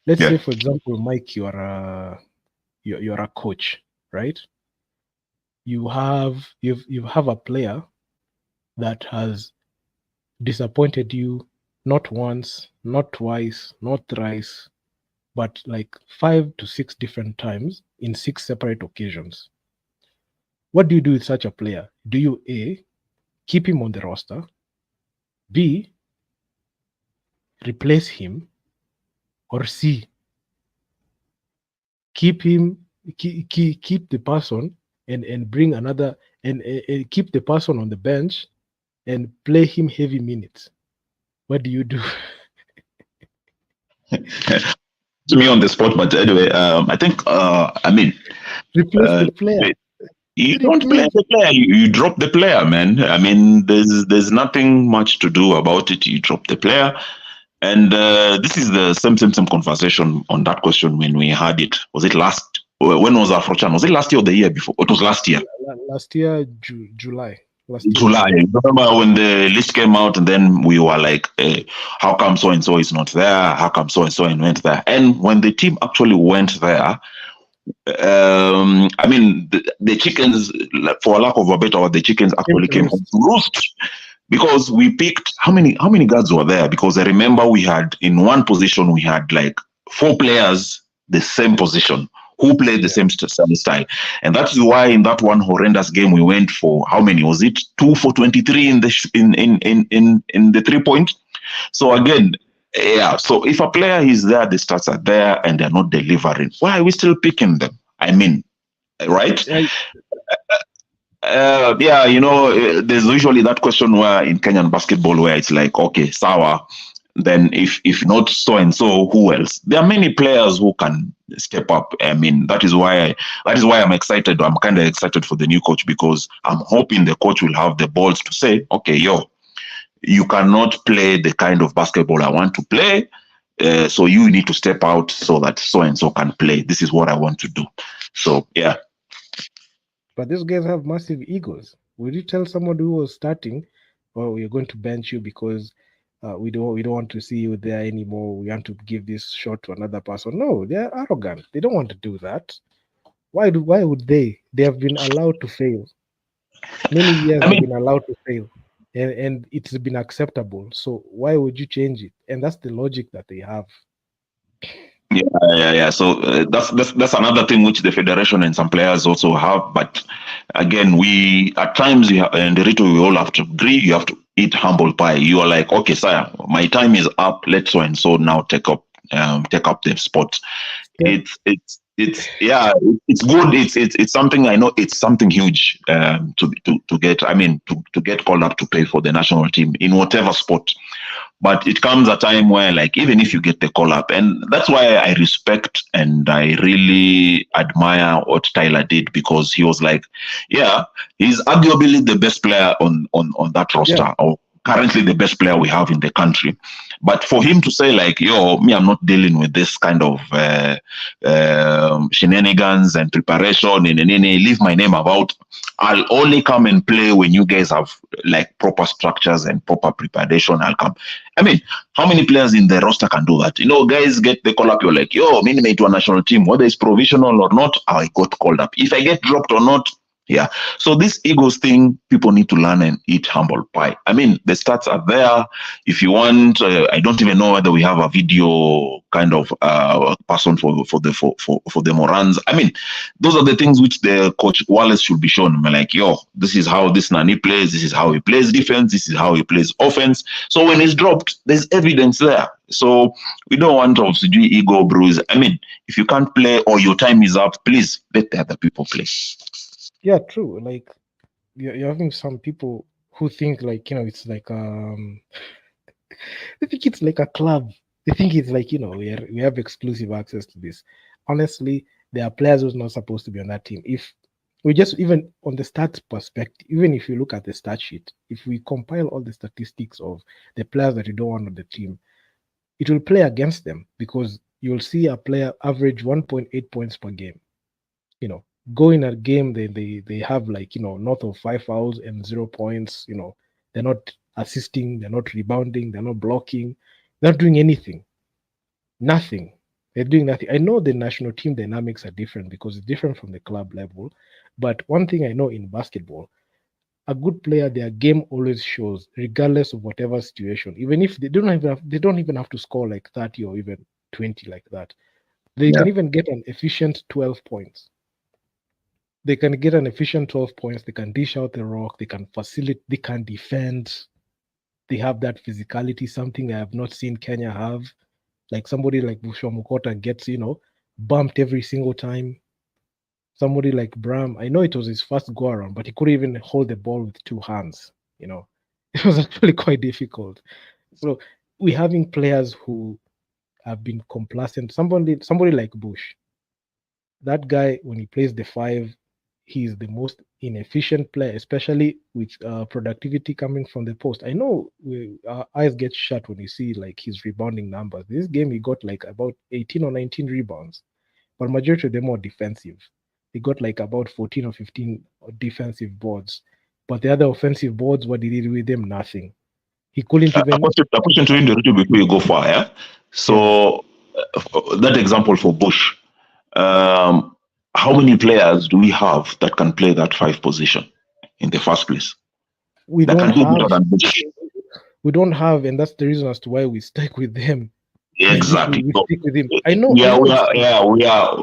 Let's say, for example, Mike, you're a coach, right? You have a player that has disappointed you not once, not twice, not thrice, but like 5 to 6 different times in 6 separate occasions. What do you do with such a player? Do you A, keep him on the roster, B, replace him, or C, keep the person and bring another and keep the person on the bench and play him heavy minutes? What do you do? To me on the spot, but anyway, I think replace the player. You don't play the player, you drop the player, man. I mean, there's nothing much to do about it. You drop the player. And this is the same conversation on that question when we had it. Was it when was Afrochan? Was it last year or the year before? It was last year. Last year, July. July. Remember when the list came out, and then we were like, how come so and so is not there? How come so and so went there? And when the team actually went there, I mean, the chickens, for lack of a better word, the chickens actually came home to roost, because we picked how many guards were there? Because I remember we had in one position we had like 4 players the same position who played the same style, and that is why in that one horrendous game we went for how many was it? 2 for 23 in the 3-point. So again. Yeah, so if a player is there, the stats are there, and they're not delivering, why are we still picking them? I mean, right? There's usually that question where in Kenyan basketball where it's like, okay, sawa, then if not so and so, who else? There are many players who can step up. I mean, that is why I'm excited. I'm kind of excited for the new coach, because I'm hoping the coach will have the balls to say, okay, you cannot play the kind of basketball I want to play, so you need to step out so that so and so can play. This is what I want to do. So yeah. But these guys have massive egos. Would you tell someone who was starting "Oh, we're going to bench you because we don't want to see you there anymore. We want to give this shot to another person." No, they're arrogant. They don't want to do that. Why would they? They have been allowed to fail. Many years I they've mean, been allowed to fail. And it's been acceptable. So why would you change it? And that's the logic that they have. yeah. So that's another thing which the federation and some players also have. But again, we at times and the ritual we all have to agree. You have to eat humble pie. You are like, okay, sire, my time is up. Let so and so now take up the spot. Yeah. It's yeah, it's good. It's something I know. It's something huge to get. I mean, to get called up to play for the national team in whatever sport. But it comes a time where, like, even if you get the call up, and that's why I respect and I really admire what Tyler did, because he was like, yeah, he's arguably the best player on that Yeah. roster, or currently the best player we have in the country. But for him to say, like, yo, me, I'm not dealing with this kind of shenanigans and preparation, and leave my name about. I'll only come and play when you guys have like proper structures and proper preparation. I'll come. I mean, how many players in the roster can do that? Guys get the call up. You're like, yo, me made to a national team, whether it's provisional or not. I got called up. If I get dropped or not, yeah. So this egos thing, people need to learn and eat humble pie. I mean, the stats are there. If you want, I don't even know whether we have a video kind of person for the Morans. I mean, those are the things which the coach Wallace should be shown. I'm like, yo, this is how this Nani plays. This is how he plays defense. This is how he plays offense. So when he's dropped, there's evidence there. So we don't want to do ego bruise. I mean, if you can't play or your time is up, please let the other people play. Yeah, true. Like you're having some people who think like, it's like they think it's like a club. They think it's like, we have exclusive access to this. Honestly, there are players who's not supposed to be on that team. If we just, even on the stats perspective, even if you look at the stat sheet, if we compile all the statistics of the players that you don't want on the team, it will play against them, because you'll see a player average 1.8 points per game. Go in a game, they have like, north of 5 fouls and 0 points. They're not assisting, they're not rebounding, they're not blocking, they're not doing anything. Nothing. They're doing nothing. I know the national team dynamics are different because it's different from the club level. But one thing I know in basketball, a good player, their game always shows, regardless of whatever situation. Even if they don't even have to score like 30 or even 20 like that. They can even get an efficient 12 points. They can get an efficient 12 points. They can dish out the rock. They can facilitate. They can defend. They have that physicality, something I have not seen Kenya have. Like somebody like Bushwa Mukota gets, bumped every single time. Somebody like Bram, I know it was his first go around, but he couldn't even hold the ball with two hands. It was actually quite difficult. So we're having players who have been complacent. Somebody like Bush, that guy, when he plays the five, he's the most inefficient player, especially with productivity coming from the post. I know our eyes get shut when you see like his rebounding numbers. This game he got like about 18 or 19 rebounds, but majority of them were defensive. He got like about 14 or 15 defensive boards, but the other offensive boards, what did he do with them? Nothing. He couldn't A even. question to you before you go far. Yeah. Yeah. So that example for Bush. Um, how many players do we have that can play that five position in the first place? We That don't can do better have. than Bush. We don't have, and that's the reason as to why we stick with them. Exactly. We So stick with him. I know. we I are know we it's are yeah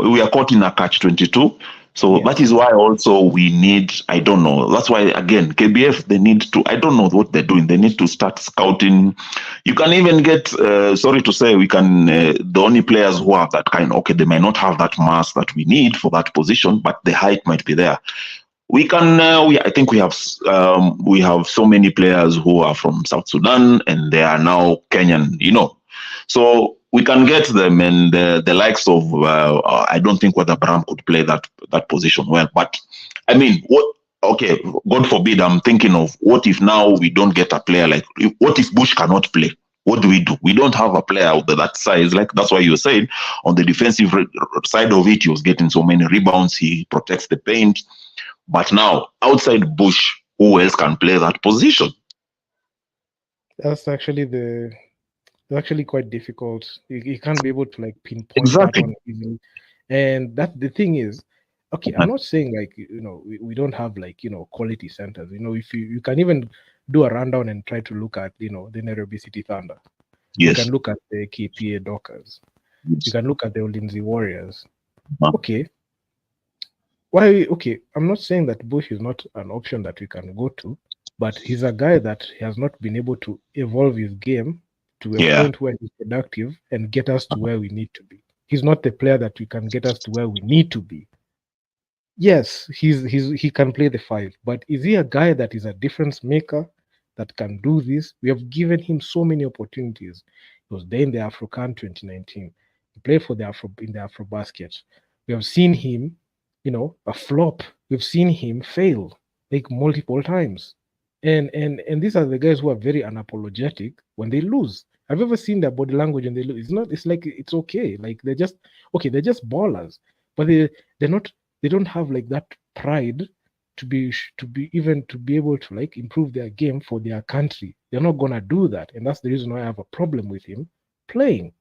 we are caught in a catch-22. So that yes. is why also we need, I don't know. That's why again KBF, they need to, I don't know what they're doing. They need to start scouting. You can even get sorry to say, we can the only players who have that kind. Okay, they might not have that mass that we need for that position, but the height might be there. We can. I think we have so many players who are from South Sudan and they are now Kenyan. So we can get them, and the likes of I don't think whether Bram could play that position well. But I mean, what? Okay, God forbid. I'm thinking of what if now we don't get a player like. What if Bush cannot play? What do? We don't have a player of that size. Like that's why you were saying on the defensive side of it, he was getting so many rebounds. He protects the paint. But now, outside Bush, who else can play that position? That's actually quite difficult. You can't be able to like pinpoint that Exactly. one easily. And that the thing is, okay, I'm not saying like we don't have like quality centers. If you can even do a rundown and try to look at the Nairobi City Thunder. You can Yes. look at the KPA Dockers. You Yes. can look at the Ulinzi Warriors. Uh, Okay, why? Okay, I'm not saying that Bush is not an option that we can go to, but he's a guy that has not been able to evolve his game to a yeah. point where he's productive and get us to where we need to be. He's not the player that we can get us to where we need to be. Yes, he can play the five, but is he a guy that is a difference maker that can do this? We have given him so many opportunities. He was there in the Afrocan 2019. He played for the Afro Basket. We have seen him, a flop. We've seen him fail like multiple times. And these are the guys who are very unapologetic when they lose. I've ever seen their body language when they lose. It's like it's okay. Like they're just okay, they're just ballers. But they're not they don't have like that pride to be able to like improve their game for their country. They're not gonna do that, and that's the reason why I have a problem with him playing.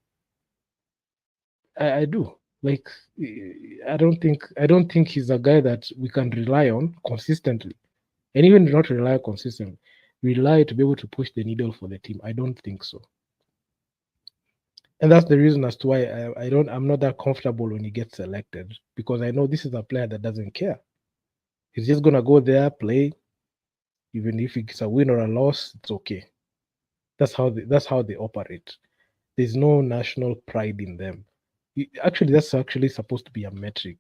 I do like. I don't think he's a guy that we can rely on consistently, and even not rely consistently, rely to be able to push the needle for the team. I don't think so, and that's the reason as to why I'm not that comfortable when he gets selected, because I know this is a player that doesn't care. He's just gonna go there, play, even if it's a win or a loss, it's okay. That's how they operate. There's no national pride in them. Actually, that's actually supposed to be a metric.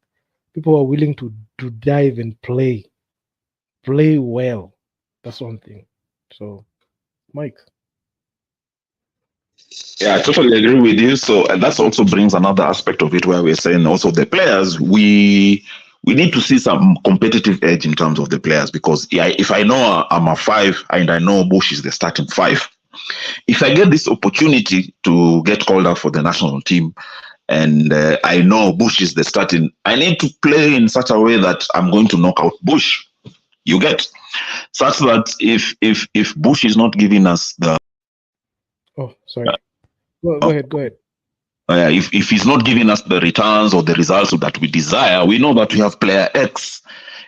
People are willing to dive and play well. That's one thing. So, Mike. Yeah, I totally agree with you. So, and that also brings another aspect of it where we're saying also the players, we need to see some competitive edge in terms of the players, because yeah, if I know I'm a five and I know Bush is the starting five, if I get this opportunity to get called up for the national team and I know Bush is the starting, I need to play in such a way that I'm going to knock out Bush. You get, such that if Bush is not giving us the Oh, sorry. Go ahead. Go ahead. if he's not giving us the returns or the results that we desire, we know that we have player X.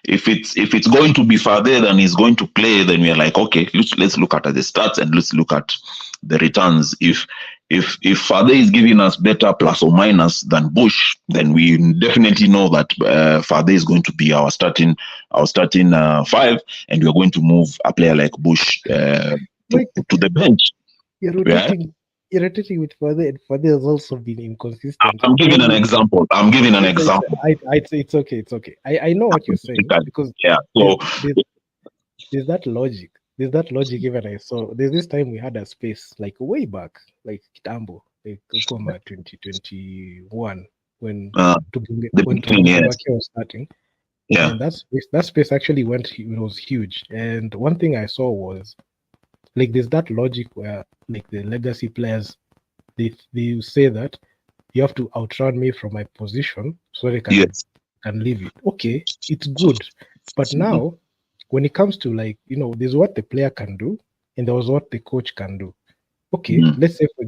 If it's going to be further than he's going to play, then we're like, okay, let's look at the stats and let's look at the returns. If Fade is giving us better plus or minus than Bush, then we definitely know that Fade is going to be our starting five, and we're going to move a player like Bush Mike, to the bench. you're Yeah. rotating. You're rotating with Fade, and Fade has also been inconsistent. I'm giving an example. It's okay. It's okay. I know what you're saying, because Yeah. there's, So there's there's that logic. There's that logic. Even I saw there's this time we had a space like way back, like Kitambo, like Ukoma 2021, when the when beginning, yes. Tugenge was starting, Yeah. and that space actually it was huge. And one thing I saw was like there's that logic where like the legacy players they say that you have to outrun me from my position so they Yes. can leave it. Okay, it's good, but now when it comes to like there's what the player can do and there was what the coach can do. Okay, Mm. let's say for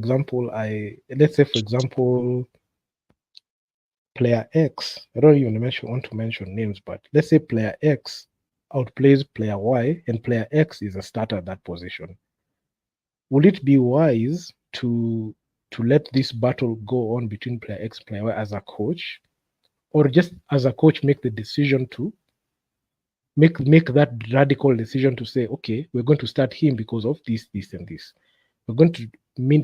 example player X. I don't even want to mention names, but let's say player X outplays player Y and player X is a starter at that position. Would it be wise to let this battle go on between player X and player Y as a coach, or just as a coach make the decision to make that radical decision to say, okay, we're going to start him because of this, and this. We're going to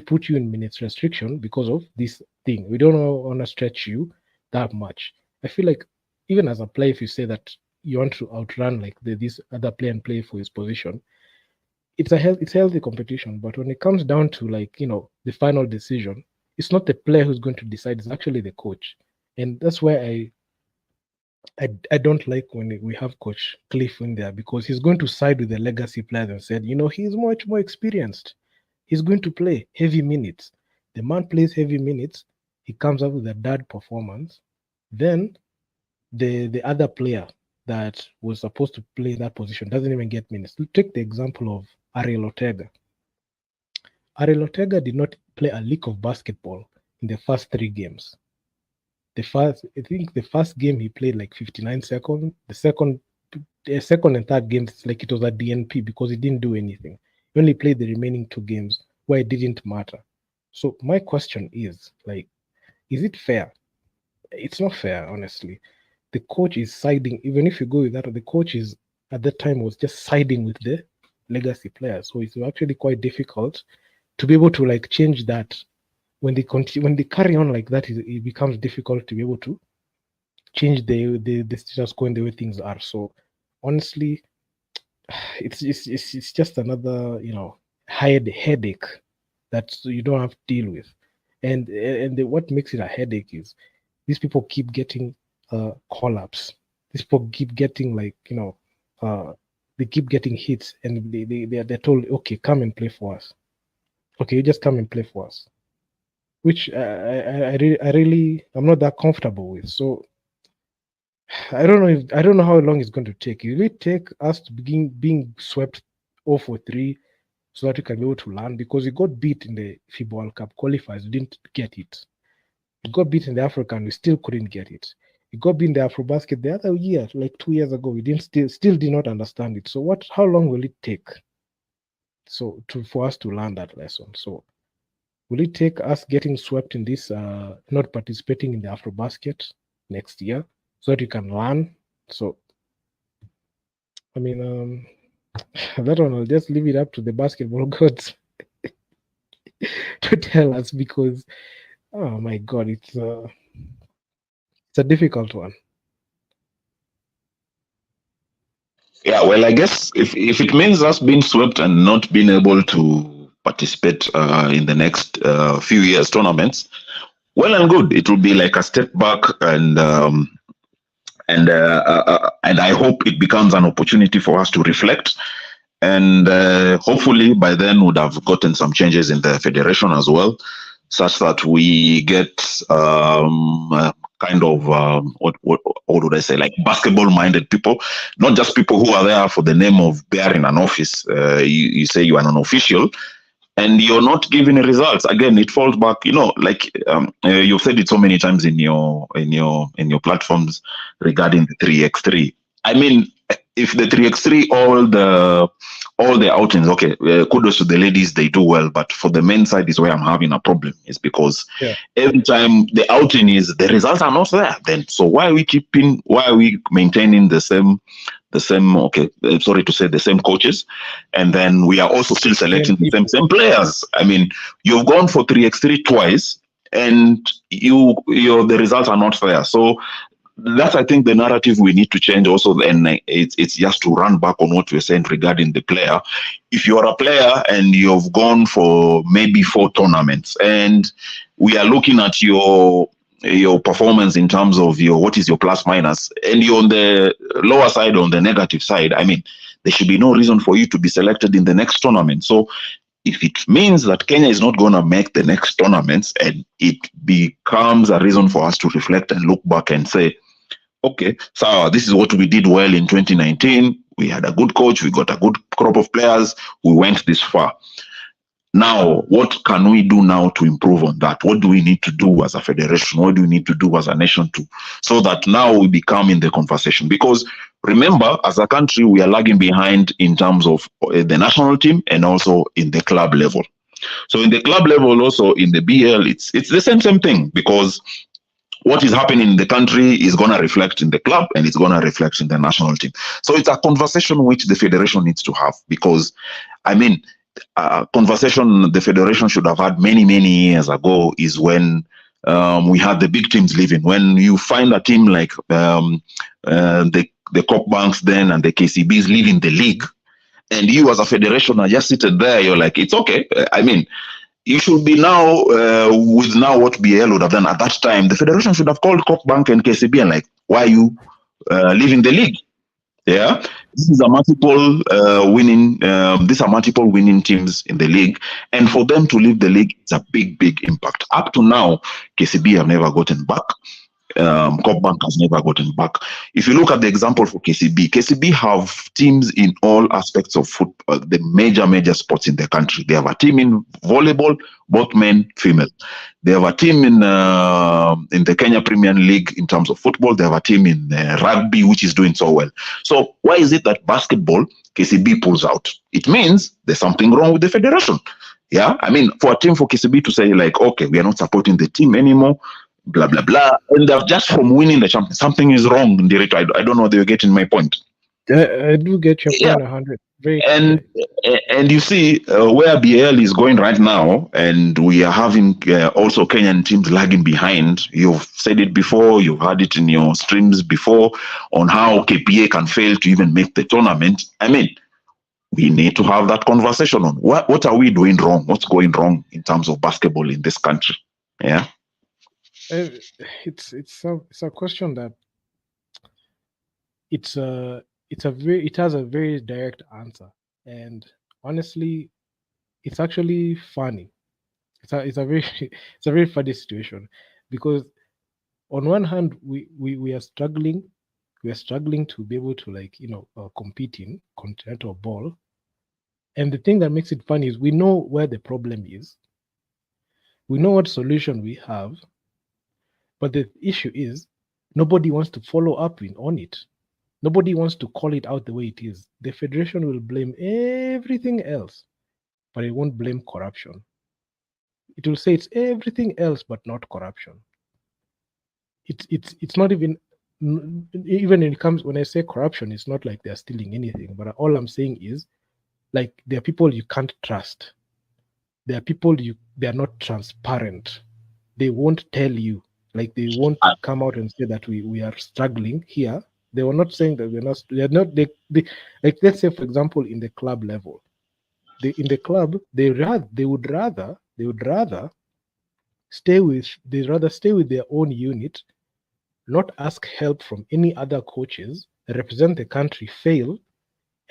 put you in minutes restriction because of this thing. We don't want to stretch you that much. I feel like even as a player, if you say that you want to outrun like this other player and play for his position, it's healthy competition. But when it comes down to like the final decision, it's not the player who's going to decide. It's actually the coach, and that's where I don't like when we have Coach Cliff in there, because he's going to side with the legacy players and said, he's much more experienced. He's going to play heavy minutes. The man plays heavy minutes. He comes up with a dud performance. Then the other player that was supposed to play that position doesn't even get minutes. Take the example of Ariel Ortega. Ariel Ortega did not play a lick of basketball in the first 3 games. I think the first game he played like 59 seconds. The second and third games, like it was a DNP because he didn't do anything. He only played the remaining 2 games where it didn't matter. So my question is, like, is it fair? It's not fair, honestly. The coach is siding, even if you go with that, the coach is at that time was just siding with the legacy players. So it's actually quite difficult to be able to like change that. When they carry on like that, it becomes difficult to be able to change the status quo and the way things are. So honestly, it's just another headache that you don't have to deal with. And what makes it a headache is these people keep getting call-ups. These people keep getting they keep getting hits, and they're told, okay, come and play for us. Okay, you just come and play for us, which I'm not that comfortable with. So I don't know how long it's going to take. Will it take us to begin being swept 0-3 so that we can be able to learn? Because we got beat in the FIBA World Cup qualifiers, we didn't get it. We got beat in the African, we still couldn't get it. We got beat in the AfroBasket the other year, like 2 years ago. We still did not understand it. So how long will it take for us to learn that lesson? So will it take us getting swept in this, not participating in the AfroBasket next year, so that you can learn? So, I mean, that one I'll just leave it up to the basketball gods to tell us, because, oh my God, it's a difficult one. Yeah, well, I guess if it means us being swept and not being able to participate in the next few years tournaments, well and good. It will be like a step back, and I hope it becomes an opportunity for us to reflect, and hopefully by then would have gotten some changes in the federation as well, such that we get kind of what would I say, like basketball-minded people, not just people who are there for the name of bearing an office. You say you are an official, and you're not giving results. Again, it falls back, like you've said it so many times in your platforms regarding the 3x3. I mean, if the 3x3, all the outings, okay, kudos to the ladies, they do well, but for the men's side is where I'm having a problem, is because every time the outing is, the results are not there. Then so why are we maintaining the same, okay, sorry to say, the same coaches, and then we are also still selecting the same players? I mean, you've gone for 3x3 twice, and the results are not there. So that's, I think, the narrative we need to change also. And it's just to run back on what we're saying regarding the player. If you're a player and you've gone for maybe 4 tournaments, and we are looking at your performance in terms of what is your plus minus, and you're on the lower side, on the negative side, I mean, there should be no reason for you to be selected in the next tournament. So if it means that Kenya is not going to make the next tournaments, and it becomes a reason for us to reflect and look back and say, okay, so this is what we did well in 2019. We had a good coach. We got a good crop of players. We went this far. Now, what can we do now to improve on that? What do we need to do as a federation? What do we need to do as a nation so that now we become in the conversation? Because remember, as a country, we are lagging behind in terms of the national team and also in the club level. So in the club level, also in the BL, it's the same thing, because what is happening in the country is going to reflect in the club, and it's going to reflect in the national team. So it's a conversation which the federation needs to have, because, I mean, a conversation the federation should have had many years ago is when we had the big teams leaving. When you find a team like the Corp Banks then and the KCBs leaving the league, and you as a federation are just seated there, you're like, it's okay. I mean, you should be now, with now what BL would have done at that time, the federation should have called Corp Bank and KCB and like, why are you leaving the league? Yeah, these are multiple winning teams in the league, and for them to leave the league, it's a big impact. Up to now, KCB have never gotten back. Copbank has never gotten back. If you look at the example for KCB have teams in all aspects of football, the major sports in the country. They have a team in volleyball, both men, female. They have a team in the Kenya Premier League in terms of football. They have a team in rugby, which is doing so well. So why is it that basketball, KCB pulls out? It means there's something wrong with the federation. Yeah, I mean, for a team for KCB to say like, okay, we are not supporting the team anymore, blah blah blah, and they're just from winning the champion, something is wrong. I don't know whether you're getting my point. I do get your point 100. Very and clear. and you see where BAL is going right now, and we are having also Kenyan teams lagging behind. You've said it before, you've had it in your streams before on how KPA can fail to even make the tournament. I mean, we need to have that conversation on what are we doing wrong? What's going wrong in terms of basketball in this country? Yeah. It's a question that it has a very direct answer, and honestly, it's actually funny. It's a very funny situation, because on one hand we are struggling. We are struggling to be able to compete in continental ball, and the thing that makes it funny is we know where the problem is. We know what solution we have, but the issue is nobody wants to follow up on it. Nobody wants to call it out the way it is. The federation will blame everything else, but it won't blame corruption. It will say it's everything else but not corruption. It's not even when it comes, when I say corruption, it's not like they're stealing anything, but all I'm saying is, like, there are people you can't trust. There are people they are not transparent. They won't tell you. Like, they won't come out and say that we are struggling here. They were not saying that we're not. They're not. They like, let's say, for example, in the club level, in the club they would rather stay with their own unit, not ask help from any other coaches, represent the country, fail,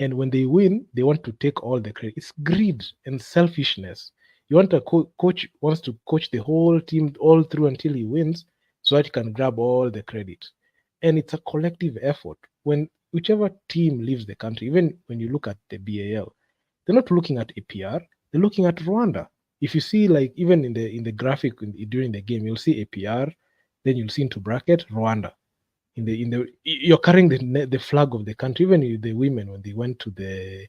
and when they win, they want to take all the credit. It's greed and selfishness. You want a coach wants to coach the whole team all through until he wins, so that he can grab all the credit. And it's a collective effort. When whichever team leaves the country, even when you look at the BAL, they're not looking at APR, they're looking at Rwanda. If you see, like, even in the graphic during the game, you'll see APR, then you'll see into bracket Rwanda. You're carrying the flag of the country. Even the women, when they went to the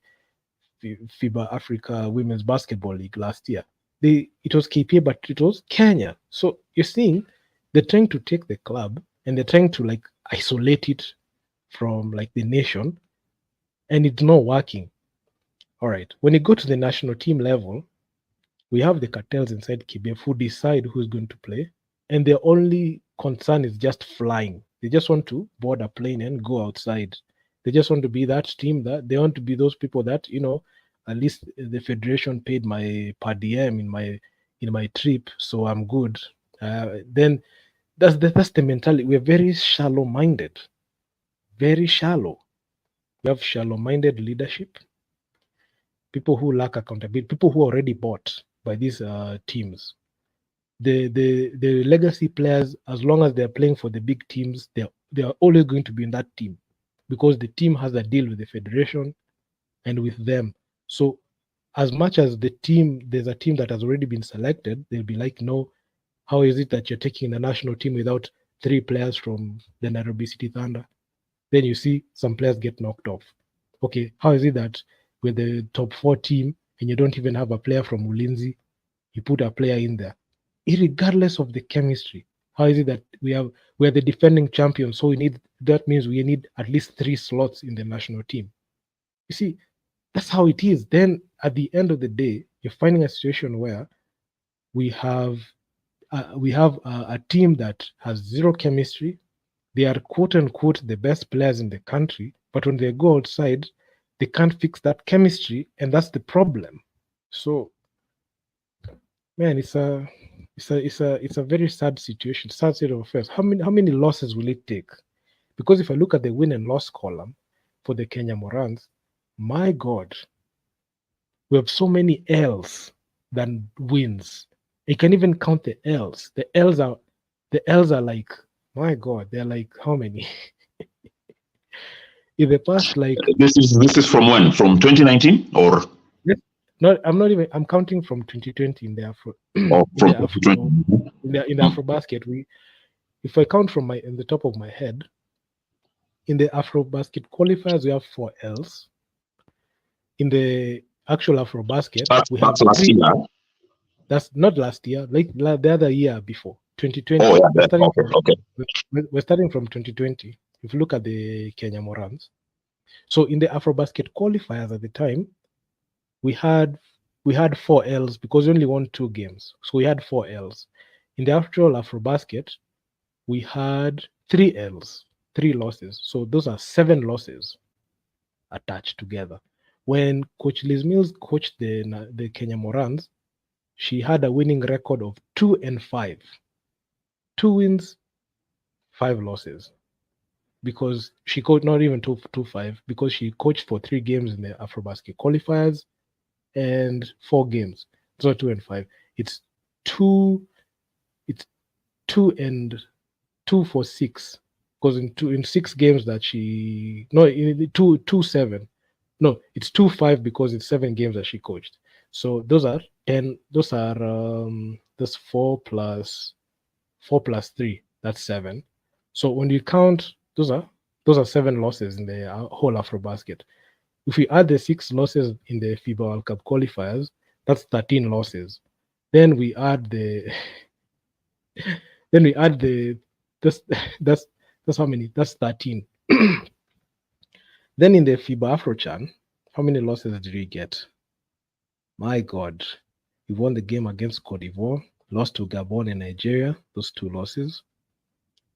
FIBA Africa Women's Basketball League last year, it was KPA, but it was Kenya. So you're seeing they're trying to take the club and they're trying to, like, isolate it from, like, the nation, and it's not working. All right, when you go to the national team level, we have the cartels inside KBF who decide who's going to play, and their only concern is just flying. They just want to board a plane and go outside. They just want to be that team, that they want to be those people that, at least the federation paid my per diem in my trip, so I'm good. Then that's the mentality. We're very shallow-minded. Very shallow. We have shallow-minded leadership. People who lack accountability. People who are already bought by these teams. The legacy players, as long as they're playing for the big teams, they are always going to be in that team, because the team has a deal with the federation and with them. So as much as there's a team that has already been selected, they'll be like, no, how is it that you're taking the national team without 3 players from the Nairobi City Thunder? Then you see some players get knocked off. Okay, how is it that with the top 4 team and you don't even have a player from Ulinzi, you put a player in there? Irregardless of the chemistry, how is it that we're the defending champions, so that means we need at least 3 slots in the national team? You see, that's how it is. Then at the end of the day, you're finding a situation where we have a team that has zero chemistry. They are quote unquote the best players in the country, but when they go outside, they can't fix that chemistry, and that's the problem. So, man, it's a very sad situation, sad state of affairs. How many losses will it take? Because if I look at the win and loss column for the Kenya Morans, my God, we have so many L's than wins. You can even count the L's. The L's are like, My God, they're like how many? In the past, like This is from when? From 2019 or I'm not even. I'm counting from 2020 in the Afro, or in from the Afro, 2020? in the Afro basket. If I count from in the top of my head, in the Afro basket qualifiers, we have 4 L's. In the actual Afro basket, we have That's last 3. year. That's not last year, like the other year before, 2020. Oh yeah, We're starting okay, from okay. we're starting from 2020. If you look at the Kenya Morans, so in the AfroBasket qualifiers at the time, we had 4 L's because we only won 2 games, so we had 4 L's. In the actual AfroBasket, we had 3 L's, 3 losses. So those are 7 losses attached together. When Coach Liz Mills coached the Kenya Morans, she had a winning record of 2-5. 2 wins, 5 losses. Because she coached not even 2-5, because she coached for 3 games in the AfroBasket qualifiers and 4 games. So 2-5. It's 2 and 2 for 6. Because in 6 games that she in 2-7. No, it's 2-5 because it's 7 games that she coached. So those are 10. Those are that's 4 plus 3. That's 7. So when you count, those are 7 losses in the whole AfroBasket. If we add the 6 losses in the FIBA World Cup qualifiers, that's 13 losses. Then we add the that's how many? That's 13. Then in the FIBA Afrochan, how many losses did we get? My God, we won the game against Cote d'Ivoire, lost to Gabon and Nigeria, those 2 losses.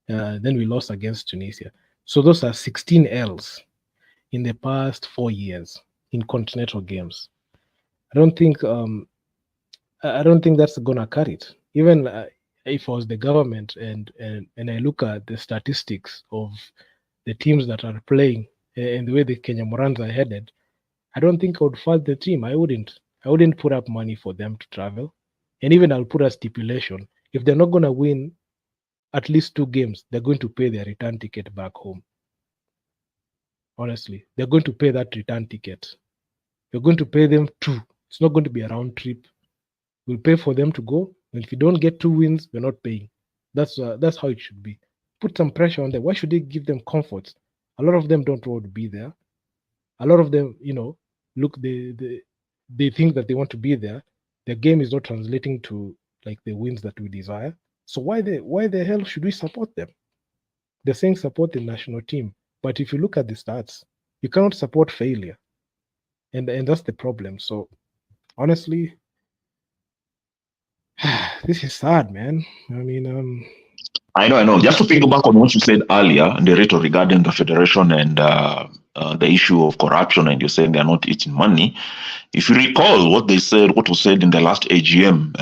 Then we lost against Tunisia. So those are 16 L's in the past 4 years in continental games. I don't think that's gonna cut it. Even if I was the government and I look at the statistics of the teams that are playing and the way the Kenya Morans are headed, I don't think I would fund the team. I wouldn't put up money for them to travel. And even I'll put a stipulation. If they're not gonna win at least 2 games, they're going to pay their return ticket back home. Honestly, they're going to pay that return ticket. You're going to pay them 2. It's not going to be a round trip. We'll pay for them to go. And if you don't get 2 wins, we're not paying. That's how it should be. Put some pressure on them. Why should they give them comforts? A lot of them don't want to be there. A lot of them, look, they think that they want to be there. Their game is not translating to like the wins that we desire. So why the hell should we support them? They're saying support the national team, but if you look at the stats, you cannot support failure, and that's the problem. So honestly, this is sad, man. I mean, I know. Just to piggyback on what you said earlier, Nderato, regarding the federation and the issue of corruption, and you're saying they're not eating money. If you recall what was said in the last AGM,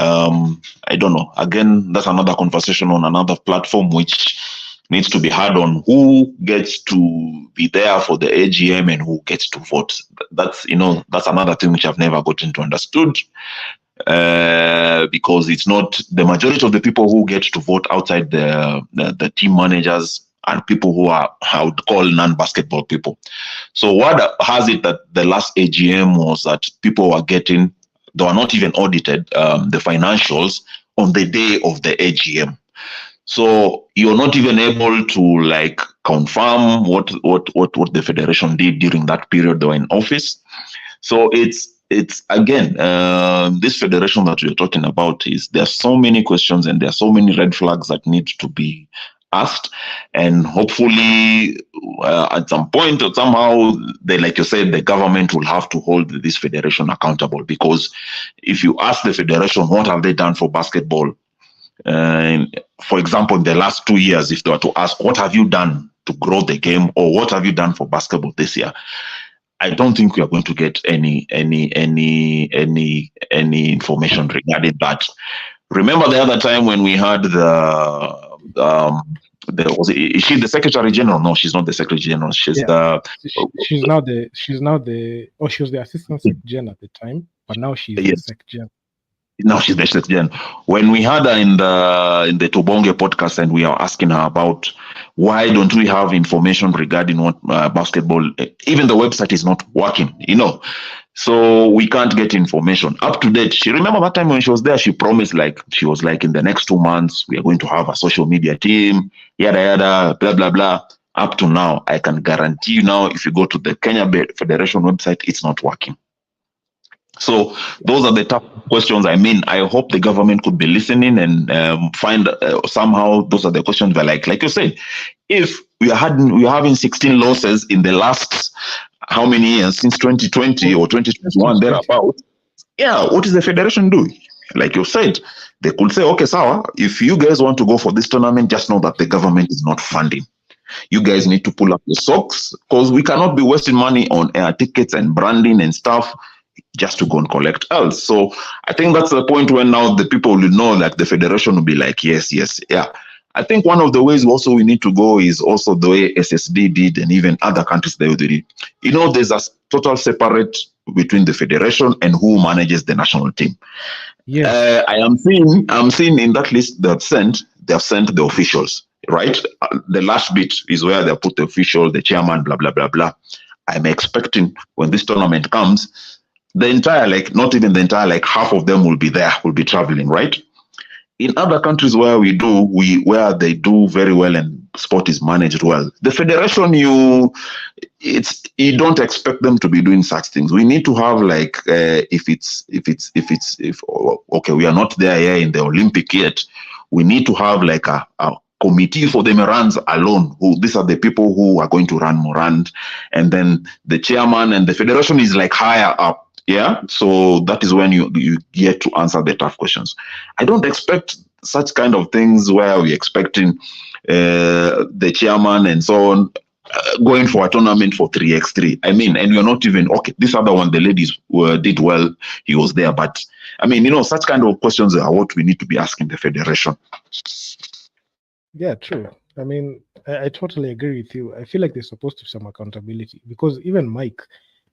I don't know. Again, that's another conversation on another platform, which needs to be had on who gets to be there for the AGM and who gets to vote. That's another thing which I've never gotten to understood. Because it's not the majority of the people who get to vote outside the team managers and people who are, I would call, non-basketball people. So what has it that the last AGM was that people were getting, they were not even audited, the financials on the day of the AGM. So you're not even able to confirm what the federation did during that period they were in office. So it's again, this federation that we're talking about there are so many questions and there are so many red flags that need to be asked, and hopefully at some point or somehow, like you said, the government will have to hold this federation accountable, because if you ask the federation what have they done for basketball, for example, in the last 2 years, if they were to ask what have you done to grow the game or what have you done for basketball this year, I don't think we are going to get any information regarding that. Remember the other time when we had is she the Secretary General? No, she's not the Secretary General. She's she's now the she was the Assistant Sec Gen at the time, but now she's the Sec Gen. Now she's the secretary. When we had her in the Tobonge podcast, and we are asking her about why don't we have information regarding what basketball, even the website is not working, so we can't get information up to date. She remember that time when she was there, she promised, like, she was like, in the next 2 months we are going to have a social media team, yada yada, blah blah blah. Up to now, I can guarantee you now, if you go to the Kenya Federation website, it's not working. So those are the tough questions. I mean, I hope the government could be listening and find somehow those are the questions where, like you said, if we are having 16 losses in the last how many years, since 2020 or 2021 thereabout, yeah, what is the federation doing? Like you said, they could say, okay, Sawa, if you guys want to go for this tournament, just know that the government is not funding. You guys need to pull up your socks, because we cannot be wasting money on air tickets and branding and stuff just to go and collect else. So I think that's the point when now the people will know, like the federation will be like, yes, yeah. I think one of the ways also we need to go is also the way SSD did, and even other countries they did. There's a total separate between the federation and who manages the national team. Yes. I'm seeing in that list they have sent the officials, right? The last bit is where they put the official, the chairman, blah blah blah blah. I'm expecting when this tournament comes, the entire, like, not even the entire, like, half of them will be there, will be traveling, right? In other countries where where they do very well and sport is managed well, the federation, you don't expect them to be doing such things. We need to have, like, if okay, we are not there here in the Olympic yet, we need to have like a committee for the Morans alone. These are the people who are going to run Morans, and then the chairman and the federation is like higher up. Yeah, so that is when you get to answer the tough questions. I don't expect such kind of things where we're expecting the chairman and so on going for a tournament for 3x3. I mean, and you're not even, okay, this other one, the ladies did well, he was there. But I mean, such kind of questions are what we need to be asking the federation. Yeah, true. I mean, I totally agree with you. I feel like there's supposed to be some accountability, because even Mike,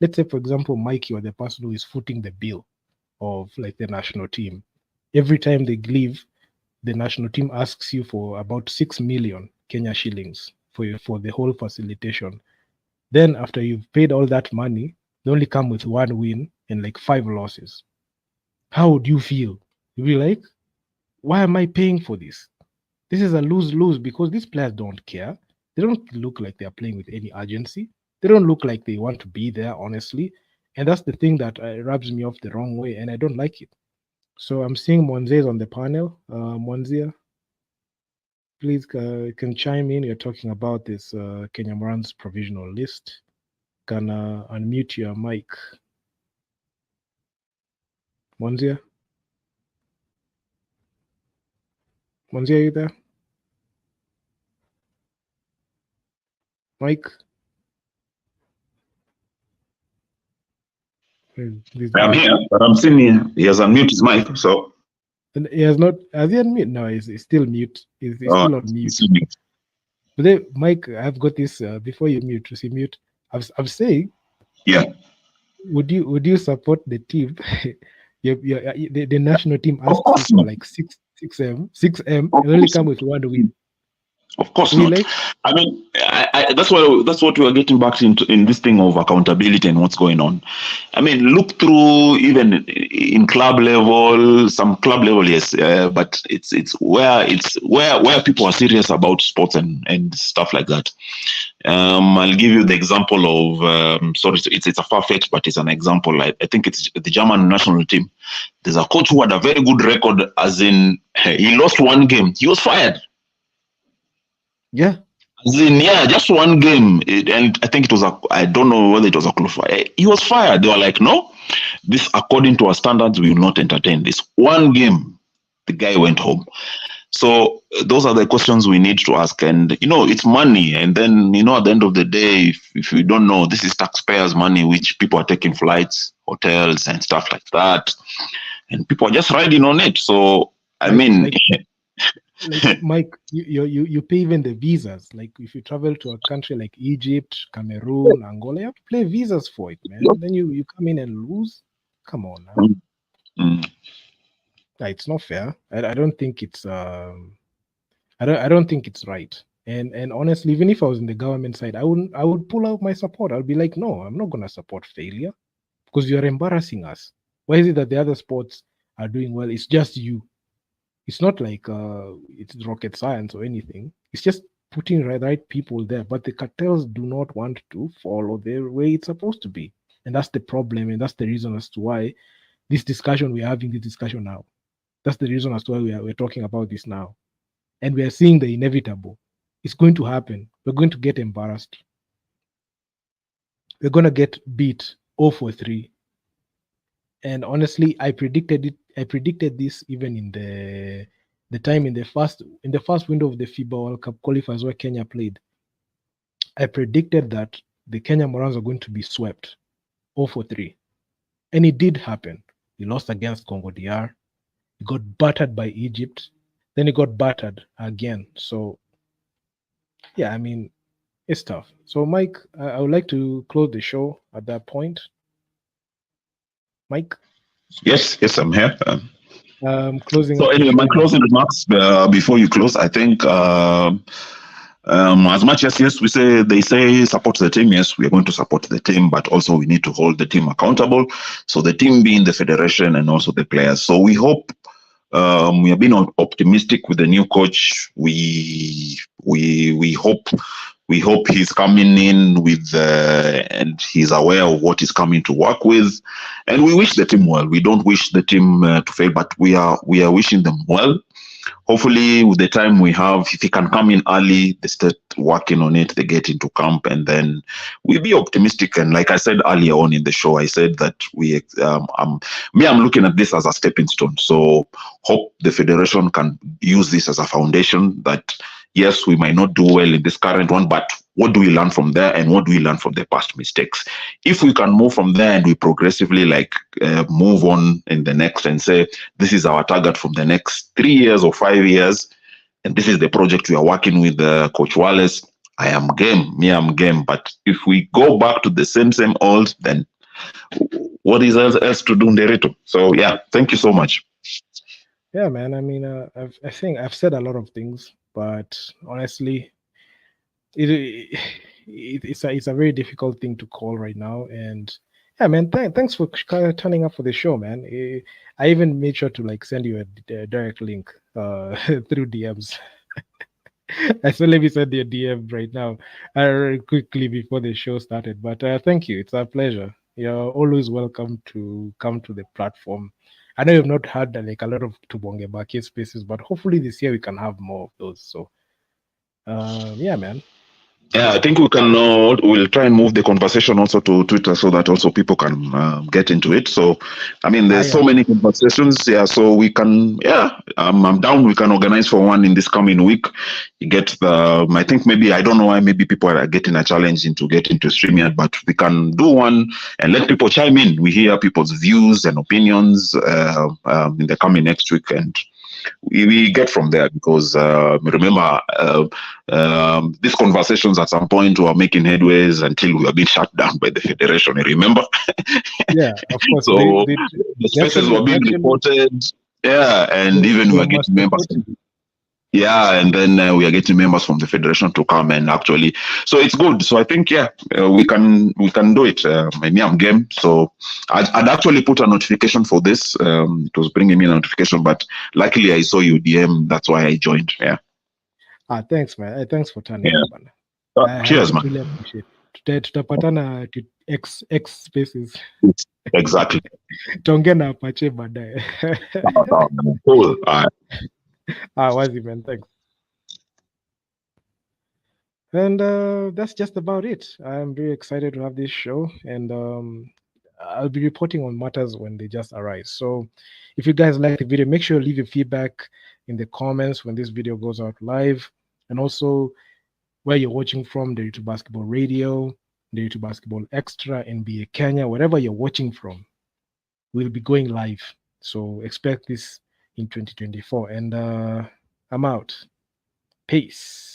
let's say, for example, Mike, you're the person who is footing the bill of, like, the national team. Every time they leave, the national team asks you for about 6 million Kenya shillings for the whole facilitation. Then after you've paid all that money, they only come with 1 win and like 5 losses. How would you feel? You'd be like, why am I paying for this? This is a lose-lose, because these players don't care. They don't look like they're playing with any urgency. They don't look like they want to be there, honestly. And that's the thing that rubs me off the wrong way, and I don't like it. So I'm seeing Monze on the panel. Monzia, please can chime in. You're talking about this Kenya Morans provisional list. Can unmute your mic. Monzia? Monzia, are you there? Mike? I'm here, but I'm seeing he has unmuted his mic, so. And he has not, has he unmuted? No, he's still mute. He's still on mute. But then, Mike, I've got this, before you mute, I'm saying, yeah, would you support the team? the national team asks you for like 6M, and only come with 1 win. Of course not. Like? I mean, that's what we are getting back into in this thing of accountability and what's going on. I mean, look through even in club level, some club level, yes, but it's where people are serious about sports and stuff like that. I'll give you the example of sorry, it's a far-fetched, but it's an example. I think it's the German national team. There's a coach who had a very good record, as in he lost 1 game, he was fired. Yeah. Just 1 game, and I think it was I don't know whether it was a qualifier. He was fired. They were like, no, this, according to our standards, we will not entertain this. 1 game, the guy went home. So those are the questions we need to ask, and it's money, and then at the end of the day, if you don't know, this is taxpayers' money, which people are taking flights, hotels, and stuff like that, and people are just riding on it. So I mean. Like, Mike, you pay even the visas. Like, if you travel to a country like Egypt, Cameroon, Angola, you have to pay visas for it, man. Then you come in and lose. Come on now. It's not fair. I don't think it's I don't think it's right. And honestly, even if I was in the government side, I would pull out my support. I'll be like, no, I'm not gonna support failure because you're embarrassing us. Why is it that the other sports are doing well? It's just you. It's not like it's rocket science or anything. It's just putting right people there. But the cartels do not want to follow the way it's supposed to be. And that's the problem. And that's the reason as to why we're having this discussion now. That's the reason as to why we're talking about this now. And we are seeing the inevitable. It's going to happen. We're going to get embarrassed. We're going to get beat 0 for 3. And honestly, I predicted it. I predicted this even in the time in the first window of the FIBA World Cup qualifiers where Kenya played. I predicted that the Kenya Morans are going to be swept 0 for 3. And it did happen. We lost against Congo DR. We got battered by Egypt. Then it got battered again. So, yeah, I mean, it's tough. So, Mike, I would like to close the show at that point. Mike? Yes, I'm here. Closing So up the anyway, my show. closing remarks before you close, I think as much as yes, they say support the team. Yes, we are going to support the team, but also we need to hold the team accountable. So the team being the federation and also the players. So we hope we have been optimistic with the new coach. We hope he's coming in with and he's aware of what he's coming to work with, and we wish the team well. We don't wish the team to fail, but we are wishing them well. Hopefully, with the time we have, if he can come in early, they start working on it, they get into camp, and then we'll be optimistic. And like I said earlier on in the show, I said that I'm looking at this as a stepping stone. So hope the federation can use this as a foundation that yes, we might not do well in this current one, but what do we learn from there and what do we learn from the past mistakes? If we can move from there and we progressively move on in the next and say, this is our target from the next 3 years or 5 years, and this is the project we are working with Coach Wallace, I am game. But if we go back to the same old, then what is else to do, Nderito? So yeah, thank you so much. Yeah, man. I mean, I think I've said a lot of things, but honestly, it's a very difficult thing to call right now. And yeah, man, thanks for turning up for the show, man. I even made sure to send you a direct link through DMs. I saw let me send you a DM right now, quickly before the show started. But thank you. It's a pleasure. You're always welcome to come to the platform. I know you've not had a lot of Tubonge Baki spaces, but hopefully this year we can have more of those. So, yeah, man. Yeah, I think we'll try and move the conversation also to Twitter so that also people can get into it. So, I mean, there's so many conversations. Yeah, so we can, I'm down. We can organize for one in this coming week. You get I think maybe, I don't know why maybe people are getting a challenge into getting to StreamYard, but we can do one and let people chime in. We hear people's views and opinions in the coming next week, and we get from there because remember these conversations at some point were making headways until we were being shut down by the federation. You remember? Yeah, of course. So the spaces were being reported. Yeah, and even we were getting members. Yeah, and then we are getting members from the federation to come and actually. So it's good. So I think we can do it. Maybe I'm game. So I'd actually put a notification for this. It was bringing me a notification, but luckily I saw you DM. That's why I joined. Yeah. Thanks, man. Thanks for turning up, man. Cheers, man. Really appreciate it. Tutapatana X spaces. Exactly. Tuongee na Apache baadaye. Cool. Wazi, man. Thanks. And that's just about it. I'm very excited to have this show, and I'll be reporting on matters when they just arise. So if you guys like the video, make sure you leave your feedback in the comments when this video goes out live, and also where you're watching from, the YouTube Basketball Radio, the YouTube Basketball Extra, NBA Kenya, wherever you're watching from, we'll be going live. So expect this in 2024. And I'm out. Peace.